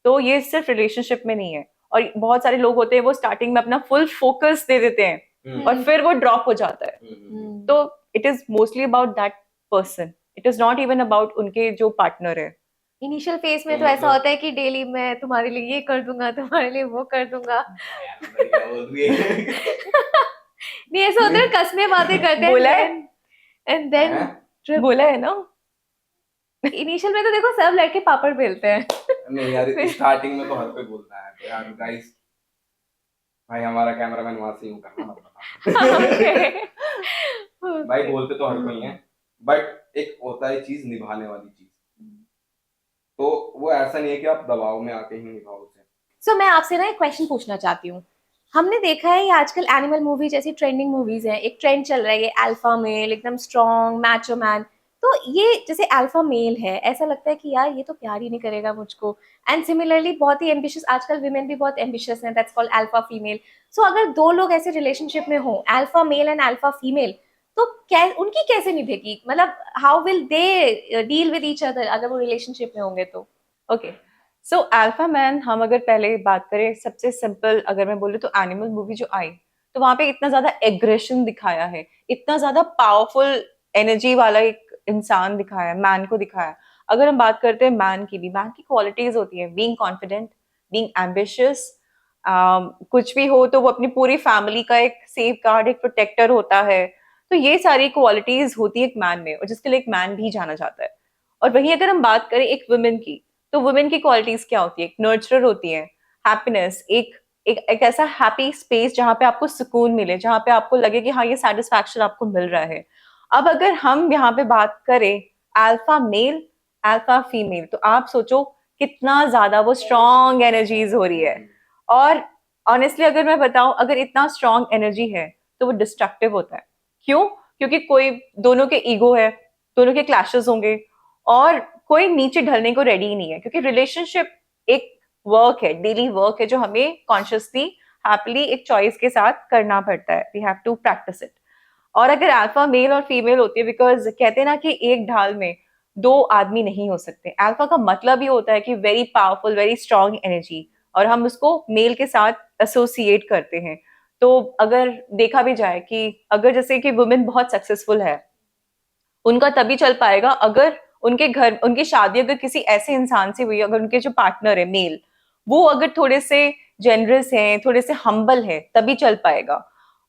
तो ये सिर्फ रिलेशनशिप में नहीं है, और बहुत सारे लोग होते हैं वो स्टार्टिंग में अपना फुल फोकस दे देते हैं और फिर वो ड्रॉप हो जाता है। तो it is mostly about that person, it is not even about उनके जो पार्टनर है। इनिशियल फेज में तो ऐसा होता है कि डेली मैं तुम्हारे लिए ये कर दूंगा, तुम्हारे लिए वो कर दूंगा। क्या बोल रही है? नहीं, ऐसा होता है, कसमें बातें करते हैं बोला है, एंड देन हैं? बोला है ना। इनिशियल में तो देखो सब लड़के पापड़ बेलते हैं। नहीं यार, फिर- स्टार्टिंग में तो हर कोई बोलता है तो यार गाइस, भाई हमारा कैमरामैन वहां से यूं करना मत बता। भाई बोलते तो हर कोई है, बट एक होता है चीज निभाने वाली चीज, तो वो ऐसा नहीं है कि आप दबाव में आके ही निभाओ उसे। सो मैं आपसे ना एक क्वेश्चन पूछना चाहती हूँ। हमने देखा है ये आजकल एनिमल मूवी जैसी ट्रेंडिंग मूवीज हैं, एक ट्रेंड चल रहा है ये अल्फा मेल, एकदम स्ट्रॉन्ग मैचो मैन। तो ये जैसे अल्फा मेल है, ऐसा लगता है कि यार ये तो प्यार ही नहीं करेगा मुझको। एंड सिमिलरली बहुत ही एम्बिशियस, आजकल विमेन भी बहुत एम्बिशियस हैं, दैट्स कॉल्ड अल्फा फीमेल। सो अगर दो लोग ऐसे रिलेशनशिप में हो, alpha male and alpha female, तो क्या उनकी कैसे निभेगी, मतलब how will they deal with each other अगर वो रिलेशनशिप में होंगे तो? ओके, सो अल्फा मैन, हम अगर पहले बात करें सबसे सिंपल, अगर मैं बोलूँ तो एनिमल मूवी जो आई, तो वहां पे इतना ज्यादा एग्रेशन दिखाया है, इतना ज्यादा पावरफुल एनर्जी वाला एक इंसान दिखाया है, मैन को दिखाया है। अगर हम बात करते हैं मैन की भी, मैन की क्वालिटीज होती है बीइंग कॉन्फिडेंट, बीइंग एम्बिशियस, कुछ भी हो तो वो अपनी पूरी फैमिली का एक सेफ गार्ड, एक प्रोटेक्टर होता है। तो ये सारी क्वालिटीज होती है एक मैन में, और जिसके लिए एक मैन भी जाना जाता है। और वहीं अगर हम बात करें एक वुमेन की, तो वुमेन की क्वालिटीज क्या होती है, एक नर्चरर होती है, हैप्पीनेस, एक ऐसा हैप्पी स्पेस जहां पे आपको सुकून मिले, जहां पे आपको लगे कि हाँ ये सेटिस्फैक्शन आपको मिल रहा है। अब अगर हम यहाँ पे बात करें अल्फा मेल, अल्फा फीमेल, तो आप सोचो कितना ज्यादा वो स्ट्रॉन्ग एनर्जीज हो रही है। और ऑनेस्टली अगर मैं बताऊं, अगर इतना स्ट्रॉन्ग एनर्जी है तो वो डिस्ट्रक्टिव होता है। क्यों? क्योंकि कोई, दोनों के ईगो है, दोनों के क्लैशेस होंगे, और कोई नीचे ढलने को रेडी ही नहीं है, क्योंकि रिलेशनशिप एक वर्क है, डेली वर्क है, जो हमें कॉन्शियसली हैप्पीली एक चॉइस के साथ करना पड़ता है, we have to practise it. और अगर अल्फा मेल और फीमेल होती है, बिकॉज कहते हैं ना कि एक ढाल में दो आदमी नहीं हो सकते, अल्फा का मतलब ही होता है कि very powerful, very strong energy, और हम उसको मेल के साथ एसोसिएट करते हैं। तो अगर देखा भी जाए कि अगर जैसे कि वुमेन बहुत सक्सेसफुल है, उनका तभी चल पाएगा अगर उनके घर, उनकी शादी अगर किसी ऐसे इंसान से हुई, अगर उनके जो पार्टनर है मेल, वो अगर थोड़े से जेनरस हैं, थोड़े से हम्बल है, तभी चल पाएगा।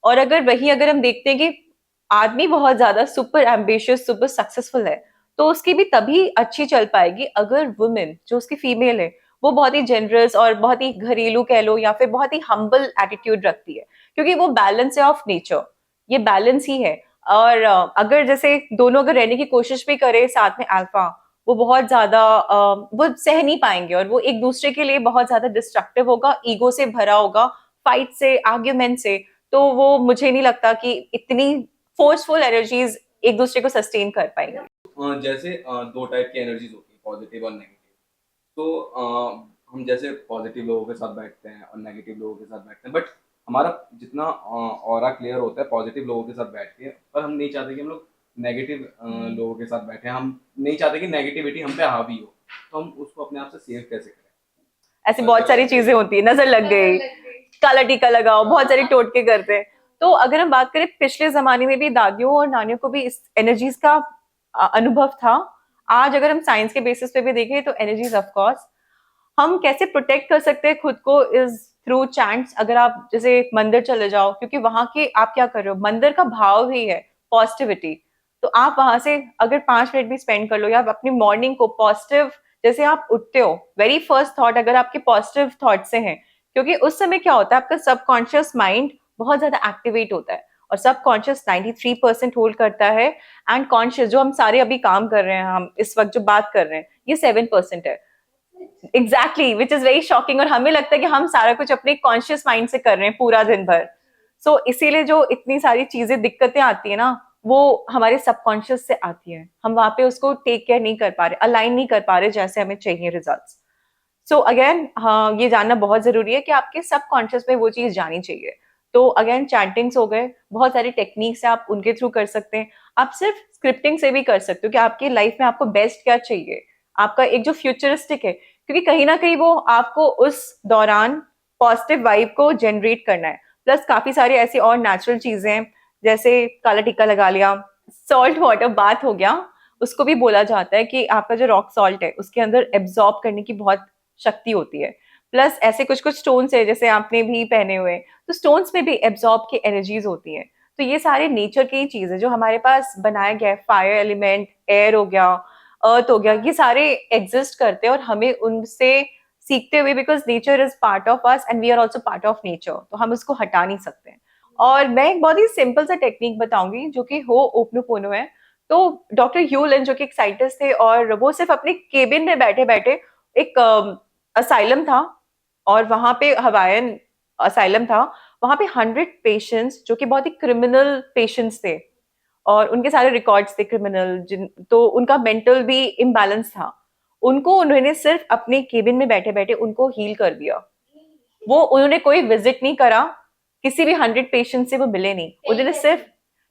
और अगर वही अगर हम देखते हैं कि आदमी बहुत ज्यादा सुपर एम्बिशियस, सुपर सक्सेसफुल है, तो उसकी भी तभी अच्छी चल पाएगी अगर वुमेन जो उसकी फीमेल है वो बहुत ही जेनरस और बहुत ही घरेलू कह लो, या फिर बहुत ही हम्बल एटीट्यूड रखती है, क्योंकि वो बैलेंस है ऑफ नेचर, ये बैलेंस ही है। और अगर जैसे दोनों अगर रहने की कोशिश भी करे साथ में अल्फा, वो बहुत ज्यादा वो सह नहीं पाएंगे, और वो एक दूसरे के लिए बहुत ज्यादा डिस्ट्रक्टिव होगा, ईगो से भरा होगा, फाइट से, आर्ग्यूमेंट से। तो वो मुझे नहीं लगता कि इतनी फोर्सफुल एनर्जीज एक दूसरे को सस्टेन कर पाएंगे। जैसे दो टाइप की एनर्जीज होती है, पॉजिटिव और नेगेटिव। तो हम जैसे पॉजिटिव लोगों के साथ बैठते हैं और नेगेटिव लोगों के साथ बैठते हैं, बट हमारा जितना ऑरा क्लियर होता है पॉजिटिव लोगों के साथ बैठ के, पर हम नहीं चाहते कि हम लोग नेगेटिव लोगों के साथ बैठे हैं, हम नहीं चाहते कि नेगेटिविटी हम पे हावी हो, तो हम उसको अपने आप से सेव कैसे करें? ऐसी बहुत सारी चीजें होती है, नजर लग गई, काला टीका लगाओ, बहुत सारे टोटके करते हैं। तो अगर हम बात करें, पिछले जमाने में भी दादियों और नानियों को भी इस एनर्जीज का अनुभव था। आज अगर हम साइंस के बेसिस पे भी देखें तो एनर्जीज ऑफ कोर्स, हम कैसे प्रोटेक्ट कर सकते हैं खुद को इज थ्रू चैंट्स। अगर आप जैसे मंदिर चले जाओ, क्योंकि वहां के आप क्या कर रहे हो, मंदिर का भाव ही है पॉजिटिविटी। तो आप वहां से अगर 5 मिनट भी स्पेंड कर लो, या आप अपनी मॉर्निंग को पॉजिटिव, जैसे आप उठते हो, वेरी फर्स्ट थॉट अगर आपके पॉजिटिव थॉट से हैं, क्योंकि उस समय क्या होता है, आपका सबकॉन्शियस माइंड बहुत ज्यादा एक्टिवेट होता है, और सबकॉन्शियस 93% होल्ड करता है, एंड कॉन्शियस जो हम सारे अभी काम कर रहे हैं, हम इस वक्त जो बात कर रहे हैं, ये 7% है। Exactly, which is very shocking. और हमें लगता है कि हम सारा कुछ अपने कॉन्शियस माइंड से कर रहे हैं पूरा दिन भर। सो इसीलिए जो इतनी सारी चीजें दिक्कतें आती है ना, वो हमारे सबकॉन्शियस से आती है। हम वहां पे उसको टेक केयर नहीं कर पा रहे, अलाइन नहीं कर पा रहे जैसे हमें चाहिए रिजल्ट्स। सो अगेन, हाँ, ये जानना बहुत जरूरी है कि आपके सबकॉन्शियस में वो चीज जानी चाहिए। तो अगेन, चैंटिंग्स हो गए, बहुत सारी टेक्निक्स है, आप उनके थ्रू कर सकते हैं। आप सिर्फ स्क्रिप्टिंग से भी कर सकते हो कि आपकी लाइफ में आपको बेस्ट क्या चाहिए, आपका एक जो फ्यूचरिस्टिक है, क्योंकि कहीं ना कहीं वो आपको उस दौरान पॉजिटिव वाइब को जनरेट करना है। प्लस काफी सारी ऐसी और नेचुरल चीजें हैं, जैसे काला टीका लगा लिया, सॉल्ट वाटर बाथ हो गया। उसको भी बोला जाता है कि आपका जो रॉक सॉल्ट है उसके अंदर एब्जॉर्ब करने की बहुत शक्ति होती है। प्लस ऐसे कुछ कुछ स्टोन्स है, जैसे आपने भी पहने हुए, तो स्टोन्स में भी एब्जॉर्ब की एनर्जीज होती हैं। तो ये सारे नेचर की ही चीज है जो हमारे पास बनाया गया है। फायर एलिमेंट, एयर हो गया, अर्थ हो गया, ये सारे एग्जिस्ट करते हैं और हमें उनसे सीखते हुए, because nature is part of us and we are also part of nature, तो हम उसको हटा नहीं सकते हैं। और मैं एक बहुत ही सिंपल सा टेक्निक बताऊंगी जो कि हो ओपनोपोनो है। तो डॉक्टर ह्यू लिन, जो कि एक साइंटिस्ट थे, और वो सिर्फ अपने केबिन में बैठे बैठे, एक असाइलम था, और वहां पे हवाईन असाइलम था, वहां पे 100 पेशेंट्स जो कि बहुत ही क्रिमिनल पेशेंट्स थे, और उनके सारे रिकॉर्ड्स थे क्रिमिनल, जिन तो उनका मेंटल भी इम्बैलेंस था। उनको उन्होंने सिर्फ अपने केबिन में बैठे बैठे उनको हील कर दिया। वो उन्होंने कोई विजिट नहीं करा, किसी भी 100 पेशेंट से वो मिले नहीं, उन्होंने सिर्फ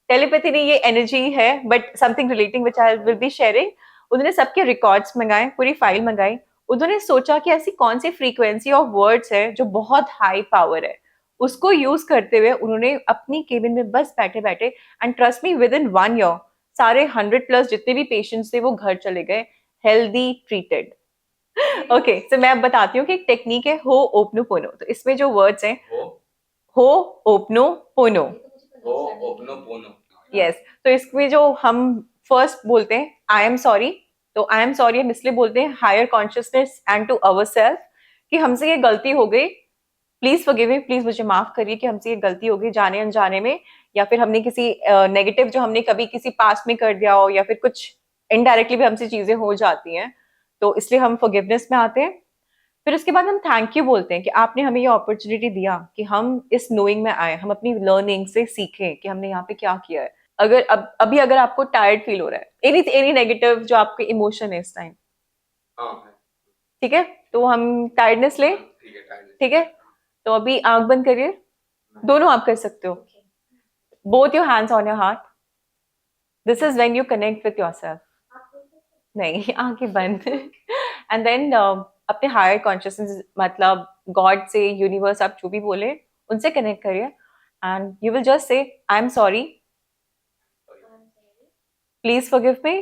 टेलीपैथी नहीं, ये एनर्जी है, but something relating which I will be sharing. उन्होंने सबके रिकॉर्ड्स मंगाए, पूरी फाइल मंगाई। उन्होंने सोचा कि ऐसी कौन सी फ्रीक्वेंसी ऑफ वर्ड्स है जो बहुत हाई पावर है, उसको यूज करते हुए उन्होंने अपनी केबिन में बस बैठे बैठे, and trust me, with in 1 year सारे 100+ जितने भी पेशेंट्स थे वो घर चले गए, हेल्दी, ट्रीटेड। ओके, तो मैं अब बताती हूँ कि एक टेक्निक है हो ओपनोपोनो। तो इसमें जो वर्ड्स हैं, हो ओपनोपोनो, ओ ओपनो पोनो। यस। तो इसमें जो हम फर्स्ट बोलते हैं, आई एम सॉरी। तो आई एम सॉरी हम इसलिए बोलते हैं higher consciousness and to our self, कि हमसे ये गलती हो गई, प्लीज फॉरगिव मी, प्लीज मुझे माफ करिए कि हमसे ये गलती हो गई जाने अनजाने में, या फिर हमने किसी नेगेटिव जो हमने कभी किसी पास्ट में कर दिया हो, या फिर कुछ इनडायरेक्टली भी हमसे चीजें हो जाती हैं, तो इसलिए हम फॉरगिवनेस में आते हैं। फिर उसके बाद हम थैंक यू बोलते हैं कि आपने हमें ये अपॉर्चुनिटी दिया कि हम इस नोइंग में आए, हम अपनी लर्निंग से सीखें कि हमने यहाँ पे क्या किया है। अगर अभी अगर आपको टायर्ड फील हो रहा है, एनी नेगेटिव जो आपके इमोशन है इस टाइम, हाँ, ठीक है, तो हम टायर्डनेस ले, ठीक है, टाइम ठीक है। तो अभी आंख बंद करिए, दोनों आप कर सकते हो, both your hands on your heart. This is when you connect with yourself. नहीं, आंखें बंद। एंड देन अपने हायर कॉन्शियसनेस, मतलब गॉड से, यूनिवर्स, आप जो भी बोले उनसे कनेक्ट करिए, and you will just say I am sorry, please forgive me,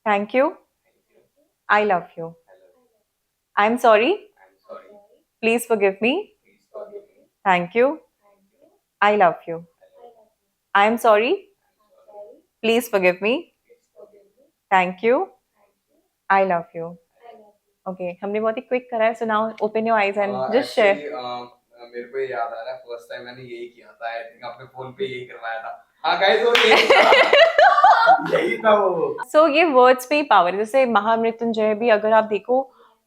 thank you, I love you. I am sorry, please forgive me, thank you, I love you. I am sorry, please forgive me, thank you, I love you. Okay, हमने बहुत ही क्विक करा है, so now open your eyes and just share. मेरे को ये याद आ रहा है, फर्स्ट टाइम मैंने यही किया था, आई थिंक अपने फोन पे यही करवाया था। हाँ गाइस, वो यही था। यही था वो। सो ये वर्ड्स में ही पावर है। जैसे महामृत्युंजय भी अगर आप देखो,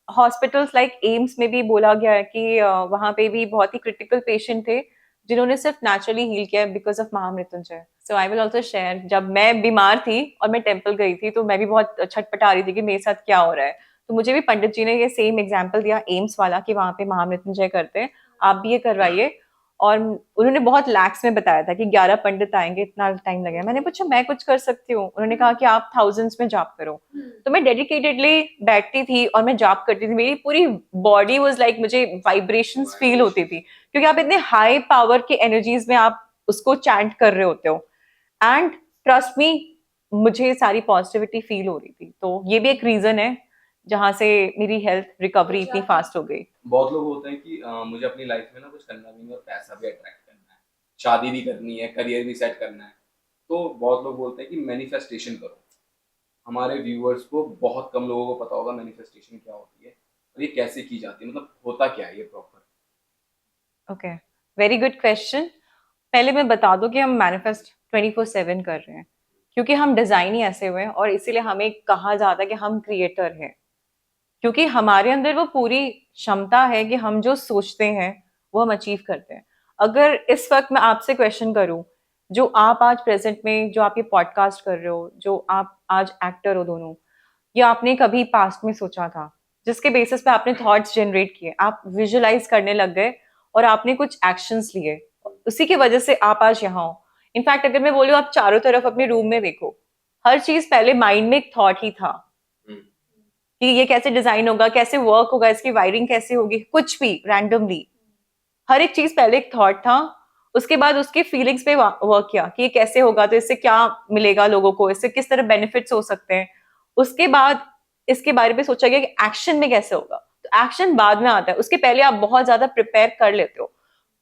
हॉस्पिटल्स लाइक एम्स में भी बोला गया है कि वहां पे भी बहुत ही क्रिटिकल पेशेंट थे जिन्होंने सिर्फ नेचुरली हील किया because of Mahamrityunjaya. So I will also share, जब मैं बीमार थी और मैं टेम्पल गई थी, तो मैं भी बहुत छटपटा रही थी कि मेरे साथ क्या हो रहा है। तो मुझे भी पंडित जी ने ये सेम एग्जाम्पल दिया एम्स वाला, कि वहां पे महामृत्युंजय करते हैं, आप भी ये करवाइए। और उन्होंने बहुत लैक्स में बताया था कि 11 पंडित आएंगे, इतना टाइम लगेगा। मैंने पूछा मैं कुछ कर सकती हूँ? उन्होंने कहा कि आप थाउजेंड्स में जाप करो। तो मैं डेडिकेटेडली बैठती थी और मैं जाप करती थी। मेरी पूरी बॉडी वाज लाइक, मुझे वाइब्रेशंस फील होती थी, क्योंकि आप इतने हाई पावर की एनर्जीज में आप उसको चैंट कर रहे होते हो। एंड ट्रस्ट मी, मुझे सारी पॉजिटिविटी फील हो रही थी। तो ये भी एक रीजन है जहां से मेरी हेल्थ रिकवरी इतनी फास्ट हो गई। बहुत लोग होते हैं कि मुझे अपनी लाइफ में ना कुछ करना भी है और पैसा भी अट्रैक्ट करना है, शादी भी करनी है, करियर भी सेट करना है। तो बहुत लोग बोलते हैं कि मैनिफेस्टेशन करो। हमारे व्यूअर्स को बहुत कम लोगों को पता होगा मैनिफेस्टेशन क्या होती है और ये कैसे की जाती है, मतलब होता क्या है ये proper. Okay, very good question. पहले मैं बता दूं कि हम मैनिफेस्ट 24/7 कर रहे हैं, क्योंकि हम डिजाइन ही ऐसे हुए हैं और इसीलिए हमें कहा जाता है कि हम क्रिएटर हैं, क्योंकि हमारे अंदर वो पूरी क्षमता है कि हम जो सोचते हैं वो हम अचीव करते हैं। अगर इस वक्त मैं आपसे क्वेश्चन करूं, जो आप आज प्रेजेंट में जो आप ये पॉडकास्ट कर रहे हो, जो आप आज एक्टर हो दोनों, या आपने कभी पास्ट में सोचा था, जिसके बेसिस पे आपने थॉट्स जनरेट किए, आप विजुलाइज करने लग गए और आपने कुछ एक्शंस लिए, उसी की वजह से आप आज यहाँ हो। इनफैक्ट अगर मैं बोलूँ, आप चारों तरफ अपने रूम में देखो, हर चीज पहले माइंड में एक थॉट ही था कि ये कैसे डिजाइन होगा, कैसे वर्क होगा, इसकी वायरिंग कैसे होगी, कुछ भी रैंडमली हर एक चीज पहले एक थॉट था। उसके बाद उसके फीलिंग्स पे वर्क किया कि ये कैसे होगा, तो इससे क्या मिलेगा लोगों को, इससे किस तरह बेनिफिट्स हो सकते हैं। उसके बाद इसके बारे में सोचा गया कि एक्शन में कैसे होगा, तो एक्शन बाद में आता है, उसके पहले आप बहुत ज्यादा प्रिपेयर कर लेते हो।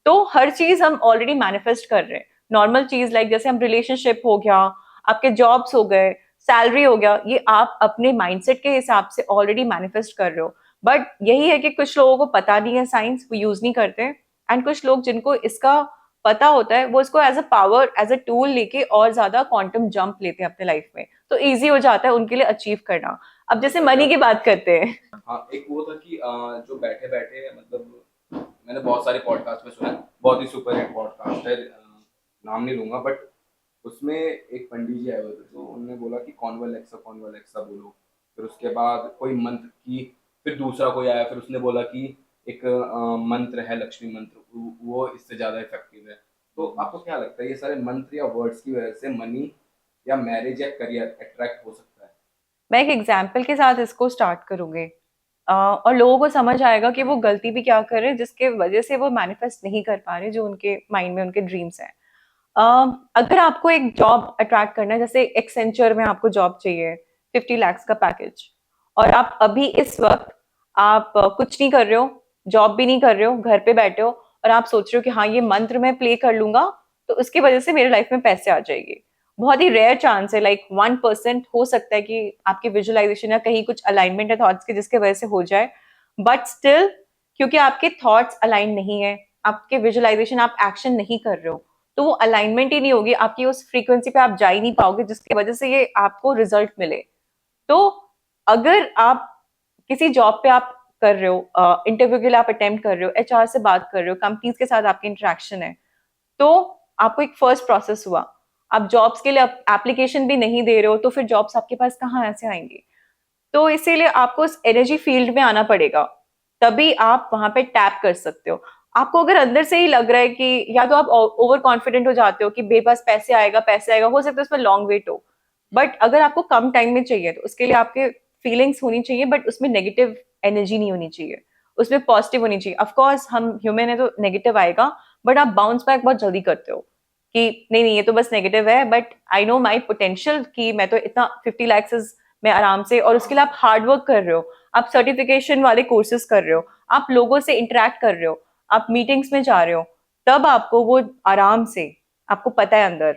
तो हर चीज हम ऑलरेडी मैनिफेस्ट कर रहे हैं। नॉर्मल चीज लाइक जैसे हम रिलेशनशिप हो गया, आपके जॉब्स हो गए, सैलरी हो गया, ये आप अपने माइंडसेट के हिसाब से ऑलरेडी मैनिफेस्ट कर रहे हो। बट यही है कि कुछ लोगों को पता नहीं है साइंस, वो यूज नहीं करते, एंड कुछ लोग जिनको इसका पता होता है वो इसको as a power, as a tool लेके और ज्यादा क्वांटम जंप लेते हैं अपने लाइफ में, तो इजी हो जाता है उनके लिए अचीव करना। अब जैसे मनी की बात करते हैं, हाँ, एक वो था कि जो बैठे बैठे मतलब मैंने बहुत सारे पॉडकास्ट में सुना है, बहुत ही सुपर हिट पॉडकास्ट है, नाम नहीं लूंगा, बट उसमें एक पंडित जी आए हुए थे, तो उन्होंने बोला कि कॉन्वलेक्सा बोलो। फिर उसके बाद कोई मंत्र की, फिर दूसरा कोई आया, फिर उसने बोला कि एक मंत्र है लक्ष्मी मंत्र, वो इससे ज़्यादा इफेक्टिव है। तो आपको क्या लगता है ये सारे मंत्र या वर्ड्स की वजह से मनी या मैरिज या करियर अट्रैक्ट हो सकता है? मैं एक एग्जाम्पल के साथ इसको स्टार्ट करूंगी, और लोगों को समझ आएगा कि वो गलती भी क्या कर रहे हैं जिसके वजह से वो मैनिफेस्ट नहीं कर पा रहे जो उनके माइंड में उनके ड्रीम्स हैं। अगर आपको एक जॉब अट्रैक्ट करना है, जैसे एक्सेंचर में आपको जॉब चाहिए 50 lakhs का पैकेज, और आप अभी इस वक्त आप कुछ नहीं कर रहे हो, जॉब भी नहीं कर रहे हो, घर पे बैठे हो, और आप सोच रहे हो कि हाँ ये मंत्र मैं प्ले कर लूंगा तो उसकी वजह से मेरे लाइफ में पैसे आ जाएंगे। बहुत ही रेयर चांस है, लाइक 1% हो सकता है कि आपकी विजुअलाइजेशन या कहीं कुछ अलाइनमेंट है थॉट्स की जिसके वजह से हो जाए। बट स्टिल, क्योंकि आपके थॉट्स अलाइन नहीं है, आपके विजुअलाइजेशन, आप एक्शन नहीं कर रहे हो, तो वो अलाइनमेंट ही नहीं होगी, आपकी उस फ्रीक्वेंसी पे आप जा ही नहीं पाओगे जिसकी वजह से ये आपको रिजल्ट मिले। तो अगर आप किसी जॉब पे आप कर रहे हो, इंटरव्यू के लिए आप अटेम्प्ट कर रहे हो, एचआर से बात कर रहे हो, कंपनीज के साथ आपकी इंटरेक्शन है, तो आपको एक फर्स्ट प्रोसेस हुआ, आप जॉब्स के लिए एप्लीकेशन भी नहीं दे रहे हो, तो फिर जॉब्स आपके पास कहाँ ऐसे आएंगी? तो इसीलिए आपको उस एनर्जी फील्ड में आना पड़ेगा, तभी आप वहां पे टैप कर सकते हो। आपको अगर अंदर से ही लग रहा है कि, या तो आप ओवर कॉन्फिडेंट हो जाते हो कि मेरे पास पैसे आएगा पैसे आएगा, हो सकता है उसमें लॉन्ग वेट हो, बट अगर आपको कम टाइम में चाहिए तो उसके लिए आपके फीलिंग्स होनी चाहिए, बट उसमें नेगेटिव एनर्जी नहीं होनी चाहिए, उसमें पॉजिटिव होनी चाहिए। ऑफकोर्स हम ह्यूमन है तो नेगेटिव आएगा, बट आप बाउंस बैक बहुत जल्दी करते हो कि नहीं नहीं ये तो बस नेगेटिव है, but I know my potential कि मैं तो इतना 50 lakhs में आराम से, और उसके लिए आप हार्ड वर्क कर रहे हो, आप सर्टिफिकेशन वाले कोर्सेज कर रहे हो, आप लोगों से इंटरेक्ट कर रहे हो, आप मीटिंग्स में जा रहे हो, तब आपको वो आराम से, आपको पता है अंदर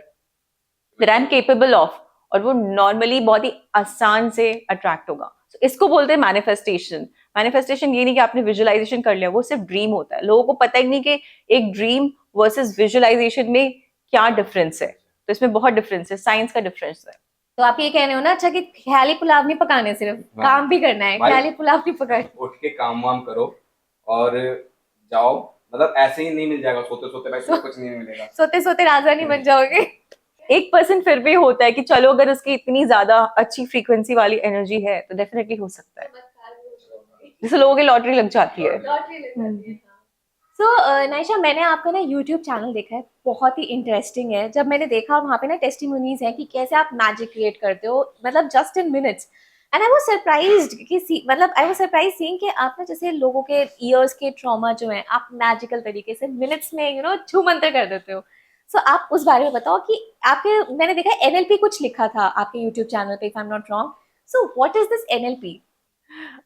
that I am capable of, और वो नॉर्मली बहुत ही आसान से अट्रैक्ट होगा। So, इसको बोलते हैं मैनिफेस्टेशन। मैनिफेस्टेशन ये नहीं कि आपने विजुअलाइजेशन कर लिया, वो सिर्फ ड्रीम होता है। लोगों को पता ही नहीं कि एक ड्रीम वर्सेस विजुअलाइजेशन में क्या डिफरेंस है, तो इसमें बहुत डिफरेंस है, साइंस का डिफरेंस है। तो आप ये कह रहे हो ना, अच्छा, कि ख्याली पुलाव नहीं पकाने, सिर्फ हाँ। काम भी करना है, भाई, ख्याली पुलाव नहीं पकाने। उठ के काम वाम करो और जाओ, मतलब ऐसे ही नहीं मिल जाएगा सोते सोते, भाई कुछ नहीं मिलेगा। सोते सोते राजा नहीं बन जाओगे। 1% फिर भी होता है कि चलो अगर उसकी इतनी ज्यादा अच्छी फ्रीक्वेंसी वाली एनर्जी है तो डेफिनेटली हो सकता है, जैसे लोगों की लॉटरी लग जाती है। सो नाइशा, मैंने आपका ना यूट्यूब चैनल देखा है, बहुत ही इंटरेस्टिंग है। जब मैंने देखा वहाँ पे ना टेस्टिमोनीज हैं कि कैसे आप मैजिक क्रिएट करते हो, मतलब just in minutes. And I was surprised कि मतलब आई वाज सरप्राइज सीइंग कि आप ना जैसे लोगों के ईयर्स के ट्रॉमा जो है आप मैजिकल तरीके से मिनट्स में छू मंतर कर देते हो। सो आप उस बारे में बताओ कि आपके, मैंने देखा एनएलपी कुछ लिखा था आपके यूट्यूब चैनल पे, if I am not wrong. So what is this NLP?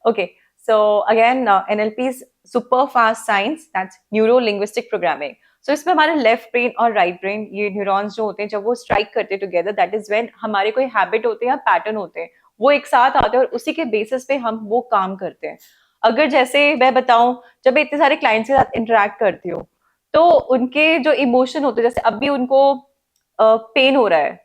Okay, so again, NLP is super fast science, that's neuro linguistic programming. So इसमें हमारे लेफ्ट ब्रेन और राइट ब्रेन, ये न्यूरॉन्स जो होते हैं जब वो स्ट्राइक करते हैं टुगेदर, दैट इज व्हेन हमारे कोई हैबिट होते हैं या पैटर्न होते हैं, वो एक साथ आते हैं और उसी के बेसिस पे हम वो काम करते हैं। अगर जैसे मैं बताऊं, जब मैं इतने सारे क्लाइंट्स के साथ इंटरेक्ट करती हूँ, तो उनके जो इमोशन होते हैं, जैसे अब भी उनको पेन हो रहा है,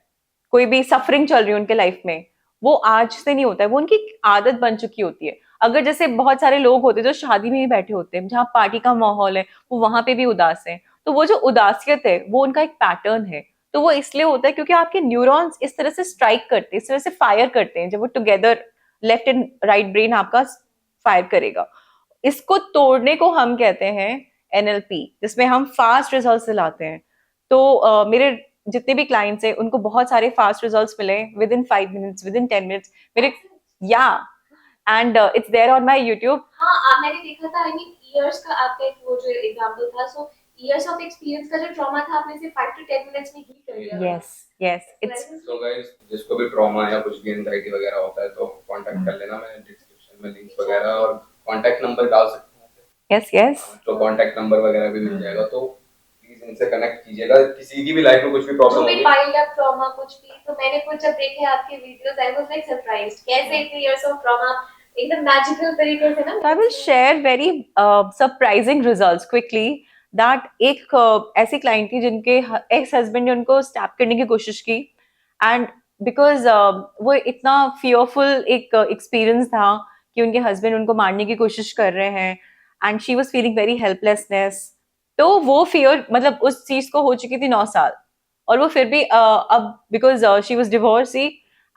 कोई भी सफरिंग चल रही है उनके लाइफ में, वो आज से नहीं होता है, वो उनकी आदत बन चुकी होती है। अगर जैसे बहुत सारे लोग होते हैं जो शादी में भी बैठे होते हैं, जहाँ पार्टी का माहौल है, वो वहां पे भी उदास है, तो वो जो उदासियत है वो उनका एक पैटर्न है। तो वो इसलिए होता है क्योंकि आपके न्यूरॉन्स इस तरह से स्ट्राइक करते हैं, इस तरह से फायर करते हैं, जब वो together left and right brain आपका फायर करेगा। इसको तोड़ने को हम कहते हैं एनएलपी, जिसमें हम फास्ट रिजल्ट दिलाते हैं। तो मेरे जितने भी क्लाइंट्स हैं उनको बहुत सारे फास्ट रिजल्ट्स मिले within 5 minutes, within 10 minutes. मेरे या and it's there on my YouTube. हाँ, मैंने देखा था। आई मीन इयर्स का आपका एक वो जो एग्जांपल था, सो इयर्स ऑफ एक्सपीरियंस का जो ट्रॉमा था आपने सिर्फ 5 to 10 मिनट्स में हील कर दिया। यस यस, इट्स तो गाइस, जिसको भी ट्रॉमा या कुछ भी एंजाइटी वगैरह होता है तो कांटेक्ट कर लेना, मैंने डिस्क्रिप्शन में लिंक्स वगैरह और कांटेक्ट नंबर डाल सकते हैं। Yes yes. तो कांटेक्ट नंबर वगैरह भी मिल जाएगा, तो प्लीज इनसे कनेक्ट कीजिएगा। किसी की भी लाइफ में कुछ भी प्रॉब्लम जो भी होगी, पाइल्ड अप ट्रॉमा कुछ भी, तो मैंने कुछ जब देखे आपके videos, I was like surprised कैसे इतने इयर्स ऑफ ट्रॉमा एकदम मैजिकल तरीके से ना। So I will share very surprising results quickly. That एक ऐसी क्लाइंट थी जिनके एक्स हस्बैंड ने उनको स्टैप करने की कोशिश की, एंड बिकॉज वो इतना फियरफुल एक एक्सपीरियंस था कि उनके हस्बैंड उनको मारने की कोशिश कर रहे हैं, and she was feeling very helplessness. तो वो फियर, मतलब उस चीज को हो चुकी थी 9 साल, और वो फिर भी अब because she was divorcee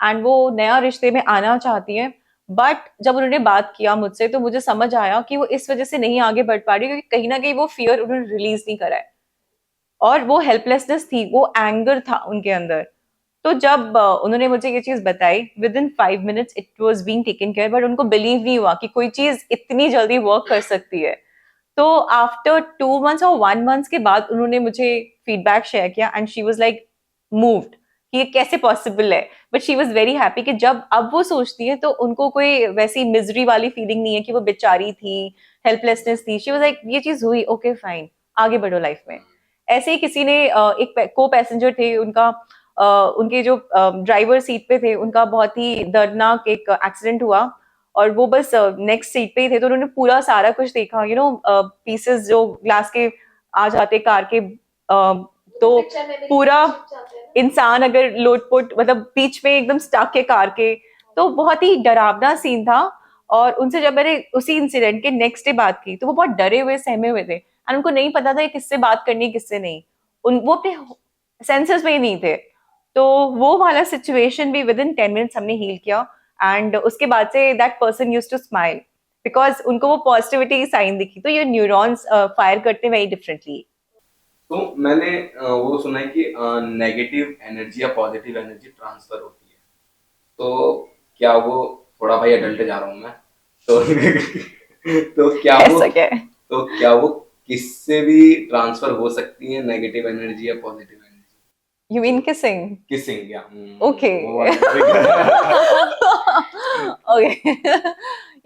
and वो नया रिश्ते में आना चाहती है। बट जब उन्होंने बात किया मुझसे, तो मुझे समझ आया कि वो इस वजह से नहीं आगे बढ़ पा रही, क्योंकि कहीं ना कहीं वो फियर उन्होंने रिलीज नहीं करा है, और वो हेल्पलेसनेस थी, वो एंगर था उनके अंदर। तो जब उन्होंने मुझे ये चीज बताई, with in 5 minutes it was being taken care, but उनको बिलीव नहीं हुआ कि कोई चीज इतनी जल्दी वर्क कर सकती है। तो आफ्टर 2 मंथ्स और 1 मंथ के बाद उन्होंने मुझे फीडबैक शेयर किया, and she was like moved कि ये कैसे पॉसिबल है। But she was very happy कि जब अब वो सोचती है तो उनको कोई वैसी मिजरी वाली फीलिंग नहीं है कि वो बेचारी थी, हेल्पलेसनेस थी। शी वॉज लाइक ये चीज हुई, ओके फाइन, आगे बढ़ो लाइफ में। ऐसे ही किसी ने एक को पैसेंजर थे, उनका उनके जो ड्राइवर सीट पे थे, उनका बहुत ही दर्दनाक एक एक्सीडेंट हुआ, और वो बस नेक्स्ट सीट पे ही थे। तो उन्होंने पूरा सारा कुछ देखा, पीसेस जो ग्लास के आ जाते कार के, तो पूरा इंसान अगर लोटपोट, मतलब बीच में एकदम स्टक है कार के। तो बहुत ही डरावना सीन था। और उनसे जब मैंने उसी इंसिडेंट के नेक्स्ट डे बात की, तो वो बहुत डरे हुए सहमे हुए थे, एंड उनको नहीं पता था किससे बात करनी है किससे नहीं। वो अपने सेंसेस में ही नहीं थे। तो वो वाला सिचुएशन भी विद इन 10 मिनट्स हमने हील किया, एंड उसके बाद से that person used to smile, because उनको वो पॉजिटिविटी की साइन दिखी। तो ये न्यूरॉन्स फायर करते वेरी डिफरेंटली। तो मैंने वो सुना है कि नेगेटिव एनर्जी या पॉजिटिव एनर्जी ट्रांसफर होती है, तो क्या वो, थोड़ा भाई अडल्ट जा रहा हूँ मैं, तो तो क्या वो, ऐसा क्या है? तो क्या वो किससे भी ट्रांसफर हो सकती है, नेगेटिव एनर्जी या positive energy? You mean kissing? Kissing, या ओके। वो वाला trigger। Okay,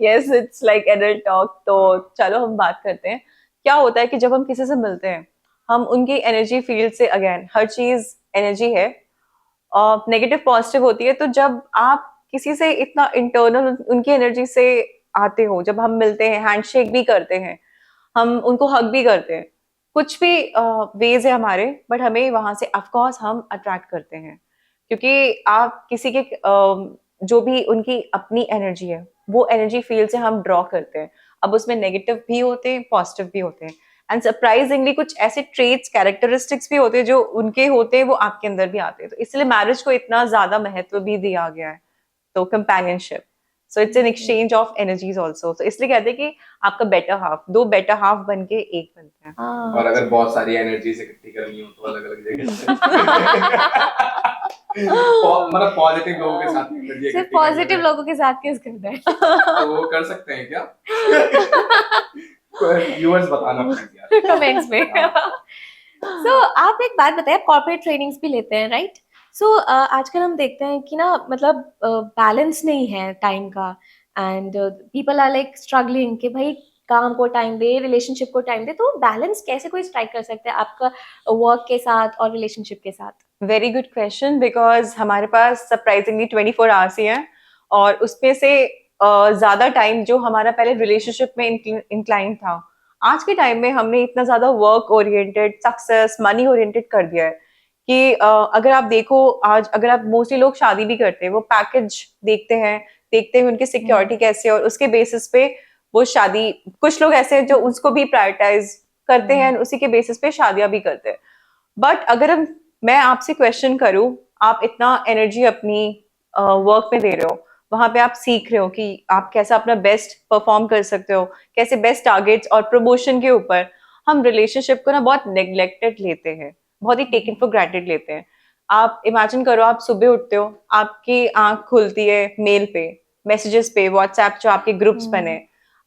yes, it's like adult talk. तो चलो हम बात करते हैं। क्या होता है कि जब हम किसी से मिलते हैं, हम उनकी एनर्जी फील्ड से, अगेन हर चीज एनर्जी है, नेगेटिव पॉजिटिव होती है। तो जब आप किसी से इतना इंटरनल उनकी एनर्जी से आते हो, जब हम मिलते हैं, हैंडशेक भी करते हैं, हम उनको हग भी करते हैं, कुछ भी वेज है हमारे, बट हमें वहां से ऑफकोर्स हम अट्रैक्ट करते हैं, क्योंकि आप किसी के जो भी उनकी अपनी एनर्जी है, वो एनर्जी फील्ड से हम ड्रॉ करते हैं। अब उसमें नेगेटिव भी होते हैं, पॉजिटिव भी होते हैं, एंड सरप्राइजिंगली कुछ ऐसे ट्रेट्स, कैरेक्टरिस्टिक्स भी होते हैं जो उनके होते हैं, वो आपके अंदर भी आते हैं। तो इसलिए मैरिज को इतना ज्यादा महत्व भी दिया गया है, तो companionship. So it's an exchange of energies also. तो इसलिए कहते हैं कि आपका बेटर हाफ, दो बेटर हाफ बन के एक बनते हैं। और अगर बहुत सारी एनर्जी से इकट्ठी करनी हो तो अलग अलग जगह से मतलब पॉजिटिव लोगों के साथ एनर्जी सिर्फ इकट्ठी पॉजिटिव लोगों के साथ किस करना है? तो वो कर सकते हैं क्या? व्यूअर्स बताना प्लीज यार कमेंट्स में। सो आप एक बात बताइए, कॉर्पोरेट ट्रेनिंग्स भी लेते हैं राइट? सो आजकल हम देखते हैं कि ना मतलब बैलेंस नहीं है टाइम का, and people are like struggling कि भाई काम को टाइम दे, रिलेशनशिप को टाइम दे, तो बैलेंस कैसे कोई स्ट्राइक कर सकता है आपका वर्क के साथ और रिलेशनशिप के साथ? वेरी गुड क्वेश्चन, बिकॉज हमारे पास सरप्राइजिंगली 24 आवर्स ही हैं, और उसमें से ज्यादा टाइम जो हमारा पहले रिलेशनशिप में इंक्लाइन था, आज के टाइम में हमने इतना ज्यादा work oriented, success, money oriented कर दिया है कि अगर आप देखो, आज अगर आप मोस्टली लोग शादी भी करते हैं, वो पैकेज देखते हैं उनकी सिक्योरिटी कैसे है, और उसके बेसिस पे वो शादी, कुछ लोग ऐसे हैं जो उसको भी प्रायोरिटाइज करते हैं, उसी के बेसिस पे शादियां भी करते हैं। बट अगर मैं आपसे क्वेश्चन करूं, आप इतना एनर्जी अपनी वर्क में दे रहे हो, वहां पे आप सीख रहे हो कि आप कैसा अपना बेस्ट परफॉर्म कर सकते हो, कैसे बेस्ट टारगेट्स और प्रमोशन के ऊपर, हम रिलेशनशिप को ना बहुत नेग्लेक्टेड लेते हैं, बहुत ही टेकन फॉर ग्रांटेड लेते हैं। आप इमेजिन करो, आप सुबह उठते हो, आपकी आंख खुलती है मेल पे, मैसेजेस पे, व्हाट्सएप जो आपके ग्रुप्स बने,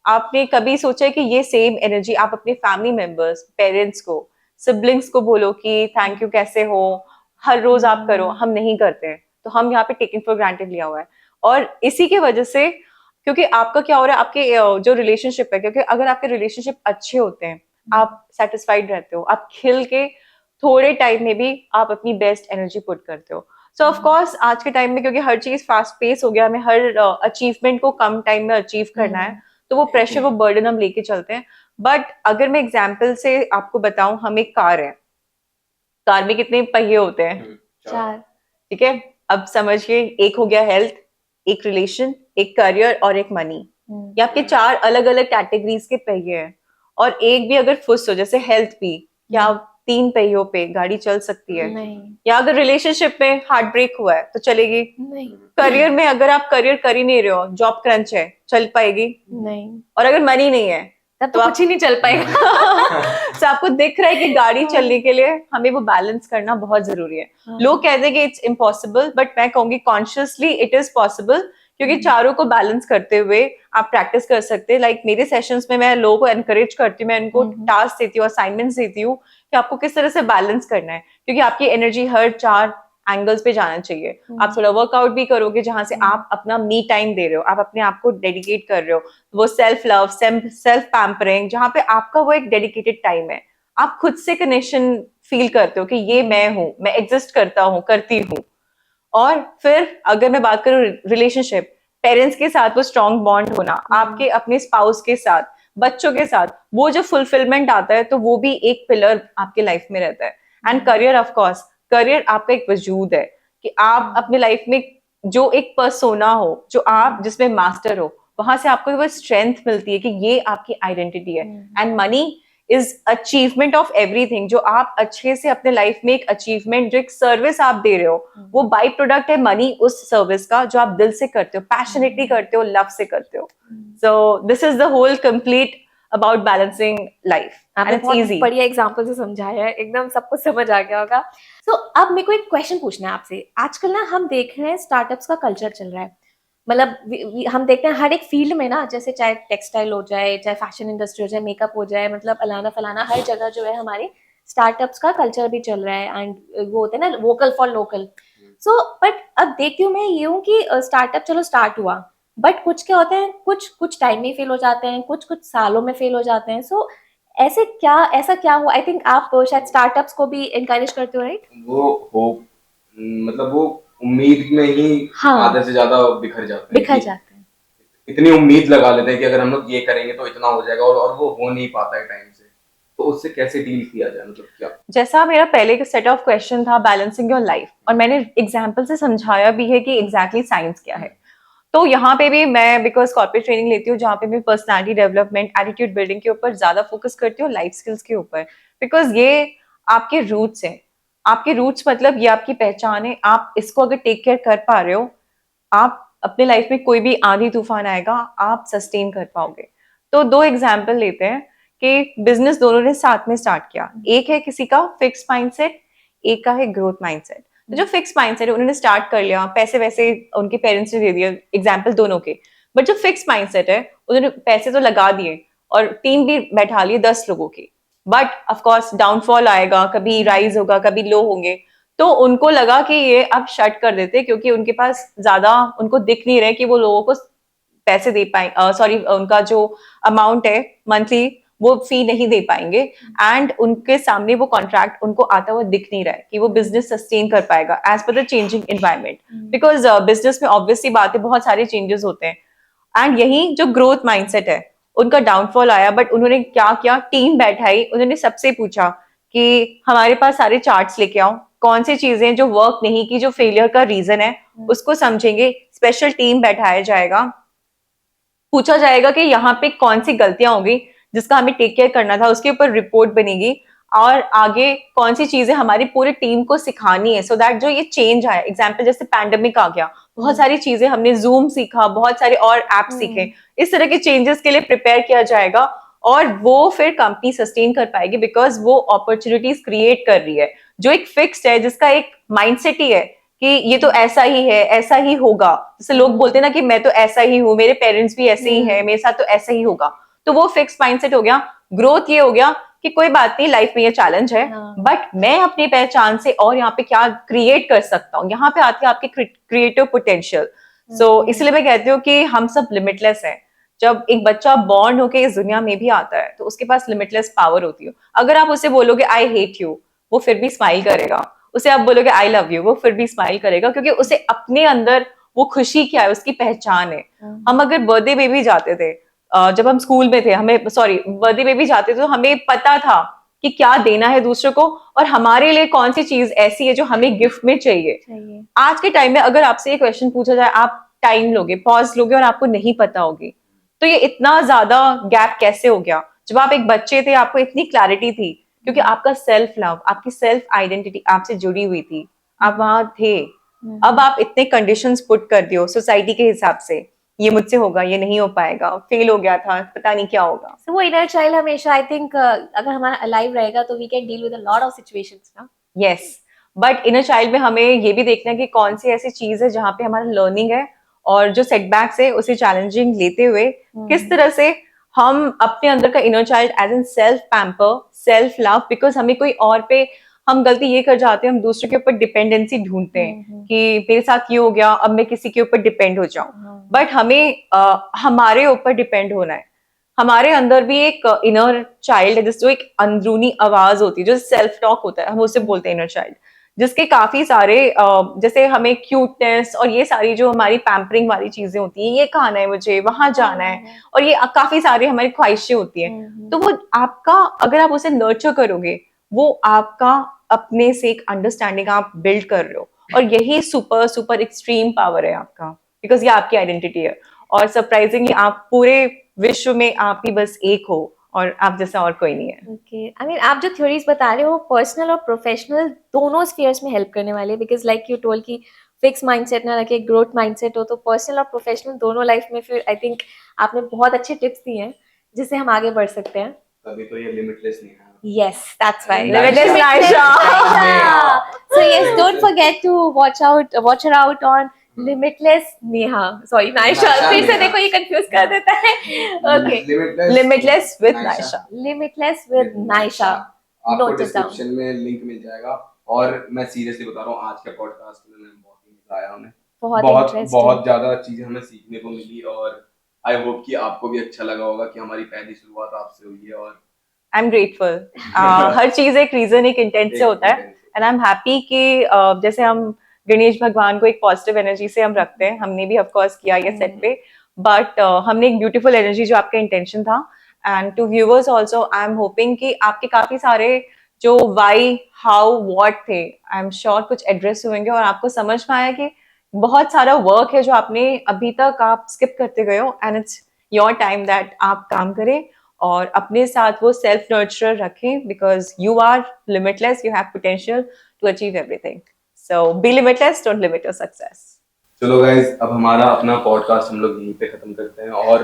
आपने कभी सोचा है कि ये सेम एनर्जी आप अपने फैमिली मेंबर्स, पेरेंट्स को, सिबलिंग्स को बोलो कि थैंक यू, कैसे हो, हर रोज आप करो? हम नहीं करते हैं। तो हम यहाँ पे टेकिंग फॉर ग्रांटेड लिया हुआ है, और इसी की वजह से, क्योंकि आपका क्या हो रहा है, आपके जो रिलेशनशिप है, क्योंकि अगर आपके रिलेशनशिप अच्छे होते हैं, आप सेटिस्फाइड रहते हो, आप खिल के थोड़े टाइम में भी आप अपनी बेस्ट एनर्जी पुट करते हो। सो ऑफ कोर्स आज के टाइम में, क्योंकि हर चीज फास्ट पेस हो गया, हमें हर अचीवमेंट को कम टाइम में अचीव करना है, तो वो प्रेशर, वो बर्डन हम लेके चलते हैं। बट अगर मैं एग्जाम्पल से आपको बताऊं, हम एक कार है, कार में कितने पहिए होते हैं? 4। ठीक है, अब समझिए, एक हो गया हेल्थ, एक रिलेशन, एक करियर और एक मनी। ये आपके 4 अलग अलग कैटेगरीज के पहिए हैं, और एक भी अगर फुस हो, जैसे हेल्थ भी, क्या 3 पहियों पे गाड़ी चल सकती है? नहीं या अगर रिलेशनशिप में हार्ट ब्रेक हुआ है तो चलेगी? नहीं करियर में अगर आप करियर कर ही नहीं रहे हो, जॉब क्रंच है, चल पाएगी? नहीं, और अगर मनी नहीं है तब तो तो कुछ ही नहीं चल पाएगा। तो आपको दिख रहा है कि गाड़ी चलने के लिए हमें वो बैलेंस करना बहुत जरूरी है। लोग कहते हैं कि इट्स इम्पॉसिबल, बट मैं कहूंगी कॉन्शियसली इट इज पॉसिबल, क्योंकि चारों को बैलेंस करते हुए आप प्रैक्टिस कर सकते हैं। लाइक मेरे सेशंस में मैं लोगों को एनकरेज करती हूँ, मैं इनको टास्क देती हूँ, असाइनमेंट्स देती हूँ कि आपको किस तरह से बैलेंस करना है, क्योंकि आपकी एनर्जी हर 4 एंगल्स पे जाना चाहिए। आप थोड़ा वर्कआउट भी करोगे, जहां से आप अपना मी टाइम दे रहे हो, आप अपने आप को डेडिकेट कर रहे हो, वो सेल्फ लव, सेल्फ पैम्परिंग, जहां पे आपका वो एक डेडिकेटेड टाइम है, आप खुद से कनेक्शन फील करते हो कि ये मैं हूं, मैं एग्जिस्ट करता हूं, करती हूँ। और फिर अगर मैं बात करूं रिलेशनशिप, पेरेंट्स के साथ वो स्ट्रॉन्ग बॉन्ड होना, आपके अपने स्पाउस के साथ, बच्चों के साथ, वो जो फुलफिलमेंट आता है, तो वो भी एक पिलर आपके लाइफ में रहता है। And career, of course, career आपका एक वजूद है कि आप अपने लाइफ में जो एक पर्सोना हो, जो आप जिसमें मास्टर हो, वहां से आपको वो स्ट्रेंथ मिलती है कि ये आपकी आइडेंटिटी है। And money is achievement of everything, जो आप अच्छे से अपने लाइफ में एक अचीवमेंट, जो एक सर्विस आप दे रहे हो, वो बाई प्रोडक्ट है मनी उस सर्विस का, जो आप दिल से करते हो, पैशनेटली करते हो, लव से करते हो। So this is the whole complete about balancing life, and आपने इट्स बहुत इजी। बढ़िया एग्जांपल से समझाया है, एकदम सबको समझ आ गया होगा। तो अब मेरे को एक क्वेश्चन पूछना है आपसे। आजकल ना हम देख रहे हैं स्टार्टअप्स का कल्चर चल रहा है, मतलब हम देखते हैं हर एक फील्ड में ना, जैसे चाहे टेक्सटाइल हो जाए, चाहे फैशन इंडस्ट्री हो जाए, मेकअप हो जाए, मतलब अलाना फलाना हर जगह जो है हमारे स्टार्टअप्स का कल्चर भी चल रहा है, एंड वो होता है ना vocal for local. So but अब देखती हूँ मैं ये हूँ कि स्टार्टअप चलो स्टार्ट हुआ, बट कुछ क्या होते हैं, कुछ कुछ टाइम में फेल हो जाते हैं, कुछ कुछ सालों में फेल हो जाते हैं। सो ऐसा क्या हुआ? आई थिंक आप शायद स्टार्टअप्स को भी इनकरेज करते हो राइट? वो होप, मतलब वो उम्मीद में ही हाँ। आधे से ज्यादा बिखर जाते हैं बिखर कि जाते हैं। इतनी उम्मीद लगा लेते हैं कि अगर हम लोग ये करेंगे तो इतना हो जाएगा, और वो हो नहीं पाता है टाइम से। तो उससे कैसे डील किया जाए, मतलब क्या? जैसा मेरा पहले का सेट ऑफ क्वेश्चन था, बैलेंसिंग योर लाइफ, और मैंने एग्जाम्पल से समझाया भी है कि एग्जैक्टली साइंस क्या है। तो यहाँ पे भी मैं, बिकॉज कॉर्पोरेट ट्रेनिंग लेती हूँ, जहाँ पे मैं पर्सनालिटी डेवलपमेंट, एटीट्यूड बिल्डिंग के ऊपर ज्यादा फोकस करती हूँ, लाइफ स्किल्स के ऊपर, बिकॉज ये आपके रूट्स हैं। आपके रूट्स मतलब ये आपकी पहचान है, आप इसको अगर टेक केयर कर पा रहे हो, आप अपने लाइफ में कोई भी आंधी तूफान आएगा, आप सस्टेन कर पाओगे। तो 2 एग्जाम्पल लेते हैं कि बिजनेस दोनों ने साथ में स्टार्ट किया। एक है किसी का फिक्स माइंडसेट, एक का है ग्रोथ माइंडसेट। तो जो फिक्स माइंडसेट है उन्होंने स्टार्ट कर लिया, पैसे वैसे उनके पेरेंट्स ने दे दिए, एग्जाम्पल दोनों के। बट जो फिक्स माइंडसेट है उन्होंने पैसे तो लगा दिए और टीम भी बैठा ली 10 लोगों की, बट ऑफकोर्स डाउनफॉल आएगा, कभी राइज होगा, कभी लो होंगे। तो उनको लगा कि ये अब शट कर देते, क्योंकि उनके पास ज्यादा उनको दिख नहीं रहे कि वो लोगों को पैसे दे पाए, सॉरी उनका जो अमाउंट है मंथली वो फी नहीं दे पाएंगे, एंड उनके सामने वो कॉन्ट्रैक्ट उनको आता हुआ दिख नहीं रहा है कि वो बिजनेस सस्टेन कर पाएगा as per the changing environment. Because business में ऑब्वियसली बात है, बहुत सारे चेंजेस होते हैं। एंड यही जो ग्रोथ माइंडसेट है उनका डाउनफॉल आया, बट उन्होंने क्या किया, टीम बैठाई, उन्होंने सबसे पूछा कि हमारे पास सारे चार्ट्स लेके आओ, कौन सी चीजें जो वर्क नहीं की, जो फेलियर का रीजन है उसको समझेंगे, स्पेशल टीम बैठाया जाएगा, पूछा जाएगा कि यहाँ पे कौन सी गलतियां होगी जिसका हमें टेक केयर करना था, उसके ऊपर रिपोर्ट बनेगी, और आगे कौन सी चीजें हमारी पूरी टीम को सिखानी है, सो दैट जो ये चेंज आया, एग्जाम्पल जैसे पैंडेमिक आ गया, बहुत सारी चीजें हमने जूम सीखा, बहुत सारे और ऐप सीखे, इस तरह के चेंजेस के लिए प्रिपेयर किया जाएगा, और वो फिर कंपनी सस्टेन कर पाएगी बिकॉज वो अपॉर्चुनिटीज क्रिएट कर रही है। जो एक फिक्स्ड है, जिसका एक माइंडसेट ही है कि ये तो ऐसा ही है, ऐसा ही होगा, जैसे लोग बोलते हैं ना कि मैं तो ऐसा ही हूँ, मेरे पेरेंट्स भी ऐसे ही हैं, मेरे साथ तो ऐसा ही होगा, तो वो फिक्स माइंडसेट हो गया। ग्रोथ ये हो गया कि कोई बात नहीं, लाइफ में ये चैलेंज है, बट मैं अपनी पहचान से और यहाँ पे क्या क्रिएट कर सकता हूँ, यहाँ पे आती है आपकी क्रिएटिव पोटेंशियल। सो इसलिए मैं कहती हूँ कि हम सब लिमिटलेस हैं। जब एक बच्चा बॉर्न होके इस दुनिया में भी आता है तो उसके पास लिमिटलेस पावर होती है। अगर आप उसे बोलोगे आई हेट यू, वो फिर भी स्माइल करेगा। उसे आप बोलोगे आई लव यू, वो फिर भी स्माइल करेगा, क्योंकि उसे अपने अंदर वो खुशी क्या है, उसकी पहचान है। हम अगर बर्थडे में भी जाते थे, जब हम स्कूल में थे, हमें सॉरी बर्थडे में भी जाते थे, तो हमें पता था कि क्या देना है दूसरे को, और हमारे लिए कौन सी चीज ऐसी है जो हमें गिफ्ट में चाहिए। आज के टाइम में अगर आपसे ये क्वेश्चन पूछा जाए, आप टाइम लोगे, पॉज लोगे, और आपको नहीं पता होगी, तो ये इतना ज्यादा गैप कैसे हो गया। जब आप एक बच्चे थे आपको इतनी क्लैरिटी थी, क्योंकि आपका सेल्फ लव, आपकी सेल्फ आइडेंटिटी आपसे जुड़ी हुई थी, आप वहां थे। अब आप इतने कंडीशंस पुट कर दियो सोसाइटी के हिसाब से, ये मुझसे होगा, ये नहीं हो पाएगा, फेल हो गया था, पता नहीं क्या होगा। So वो इनर चाइल्ड हमेशा आई थिंक अगर हमारा अलाइव रहेगा तो we can deal with a lot of situations ना। यस, बट इनर चाइल्ड में हमें ये भी देखना है कि कौन सी ऐसी चीज है जहाँ पे हमारा लर्निंग है, और जो सेटबैक्स है उसे चैलेंजिंग लेते हुए किस तरह से हम अपने अंदर का inner child as an self pamper, self love, because हमें कोई और पे, हम गलती ये कर जाते हैं, हम दूसरे के ऊपर डिपेंडेंसी ढूंढते हैं कि मेरे साथ ये हो गया, अब मैं किसी के ऊपर डिपेंड हो जाऊं। बट हमें हमारे ऊपर डिपेंड होना है। हमारे अंदर भी एक इनर चाइल्ड है, जो एक अंदरूनी आवाज होती है, जो सेल्फ टॉक होता है, हम उसे बोलते हैं इनर चाइल्ड, जिसके काफी सारे जैसे हमें क्यूटनेस और ये सारी जो हमारी पैम्परिंग वाली चीजें होती हैं, ये खाना है मुझे, वहां जाना है, और ये काफी सारी हमारी ख्वाहिशें होती हैं, तो वो आपका, अगर आप उसे नर्चर करोगे, वो आपका अपने से एक अंडरस्टैंडिंग आप बिल्ड कर रहे हो, और यही सुपर सुपर एक्सट्रीम पावर है आपका, बिकॉज ये आपकी आइडेंटिटी है। और सरप्राइजिंगली आप पूरे विश्व में आप ही बस एक हो, और आप जैसा और कोई नहीं है। ओके, आई मीन आप जो थ्योरीज बता रहे हो पर्सनल और प्रोफेशनल दोनों स्फीयर्स में हेल्प करने वाले, बिकॉज लाइक यू टोल्ड कि फिक्स माइंडसेट ना रखे, ग्रोथ माइंडसेट हो, तो पर्सनल और प्रोफेशनल दोनों लाइफ में फिर आई थिंक आपने बहुत अच्छे टिप्स दिए हैं जिससे हम आगे बढ़ सकते हैं। तभी तो ये लिमिटलेस नहीं है। Yes, that's why. Limitless Naisha. So yes, don't forget to watch her out on Limitless Neha. Sorry, Naisha. Naisha, फिर से Neha. देखो ये कंफ्यूज कर देता है। Okay, Limitless with Naisha. Limitless with Naisha. आपको Note it down. डिस्क्रिप्शन में लिंक मिल जाएगा। और मैं सीरियसली बता रहा हूँ, आज के पॉडकास्ट में बहुत ही मजा आया हमें, बहुत ज्यादा चीजें हमें सीखने को मिली, और आई होप कि आपको भी अच्छा लगा होगा कि हमारी पहली शुरुआत आपसे हुई है। और आई एम ग्रेटफुल। हर चीज एक रीजन, एक इंटेंट से होता है, एंड आई एम हैप्पी कि जैसे हम गणेश भगवान को एक पॉजिटिव एनर्जी से हम रखते हैं, हमने भी ऑफ कोर्स किया ये सेट पे, बट हमने एक ब्यूटीफुल एनर्जी जो आपका इंटेंशन था, and to viewers also I am hoping कि आपके काफी सारे जो व्हाई, हाउ, व्हाट थे, आई एम श्योर कुछ एड्रेस होंगे, और आपको समझ में आया कि बहुत सारा वर्क है जो आपने अभी तक आप स्किप करते गए हो, and it's your time that आप काम करें और अपने साथ वो सेल्फ नर्चर रखें, because you are limitless, you have potential to achieve everything. So be limitless, don't limit your success. चलो गाइज, अब हमारा अपना पॉडकास्ट हम लोग यहीं पे खत्म करते हैं और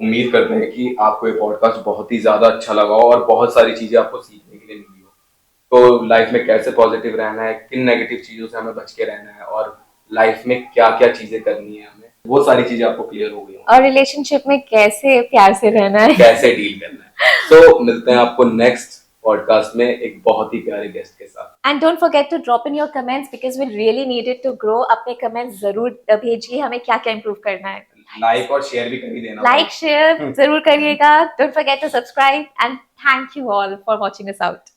उम्मीद करते हैं कि आपको ये पॉडकास्ट बहुत ही ज्यादा अच्छा लगा हो और बहुत सारी चीजें आपको सीखने के लिए मिली हो। तो लाइफ में कैसे पॉजिटिव रहना है, किन नेगेटिव चीजों से हमें बच के रहना है और लाइफ में क्या क्या चीजें करनी है हमें, वो सारी चीजें आपको क्लियर हो गई होंगी। और रिलेशनशिप में कैसे प्यार से रहना है। कैसे डील करना है। तो मिलते हैं आपको नेक्स्ट पॉडकास्ट में एक बहुत ही प्यारे गेस्ट के साथ। And don't forget to drop in your comments because we really need it to grow. अपने कमेंट्स जरूर भेजिए, हमें क्या क्या इंप्रूव करना है। लाइक और शेयर भी कर ही देना। लाइक शेयर जरूर करिएगा। Don't forget to subscribe and thank you all for watching us out.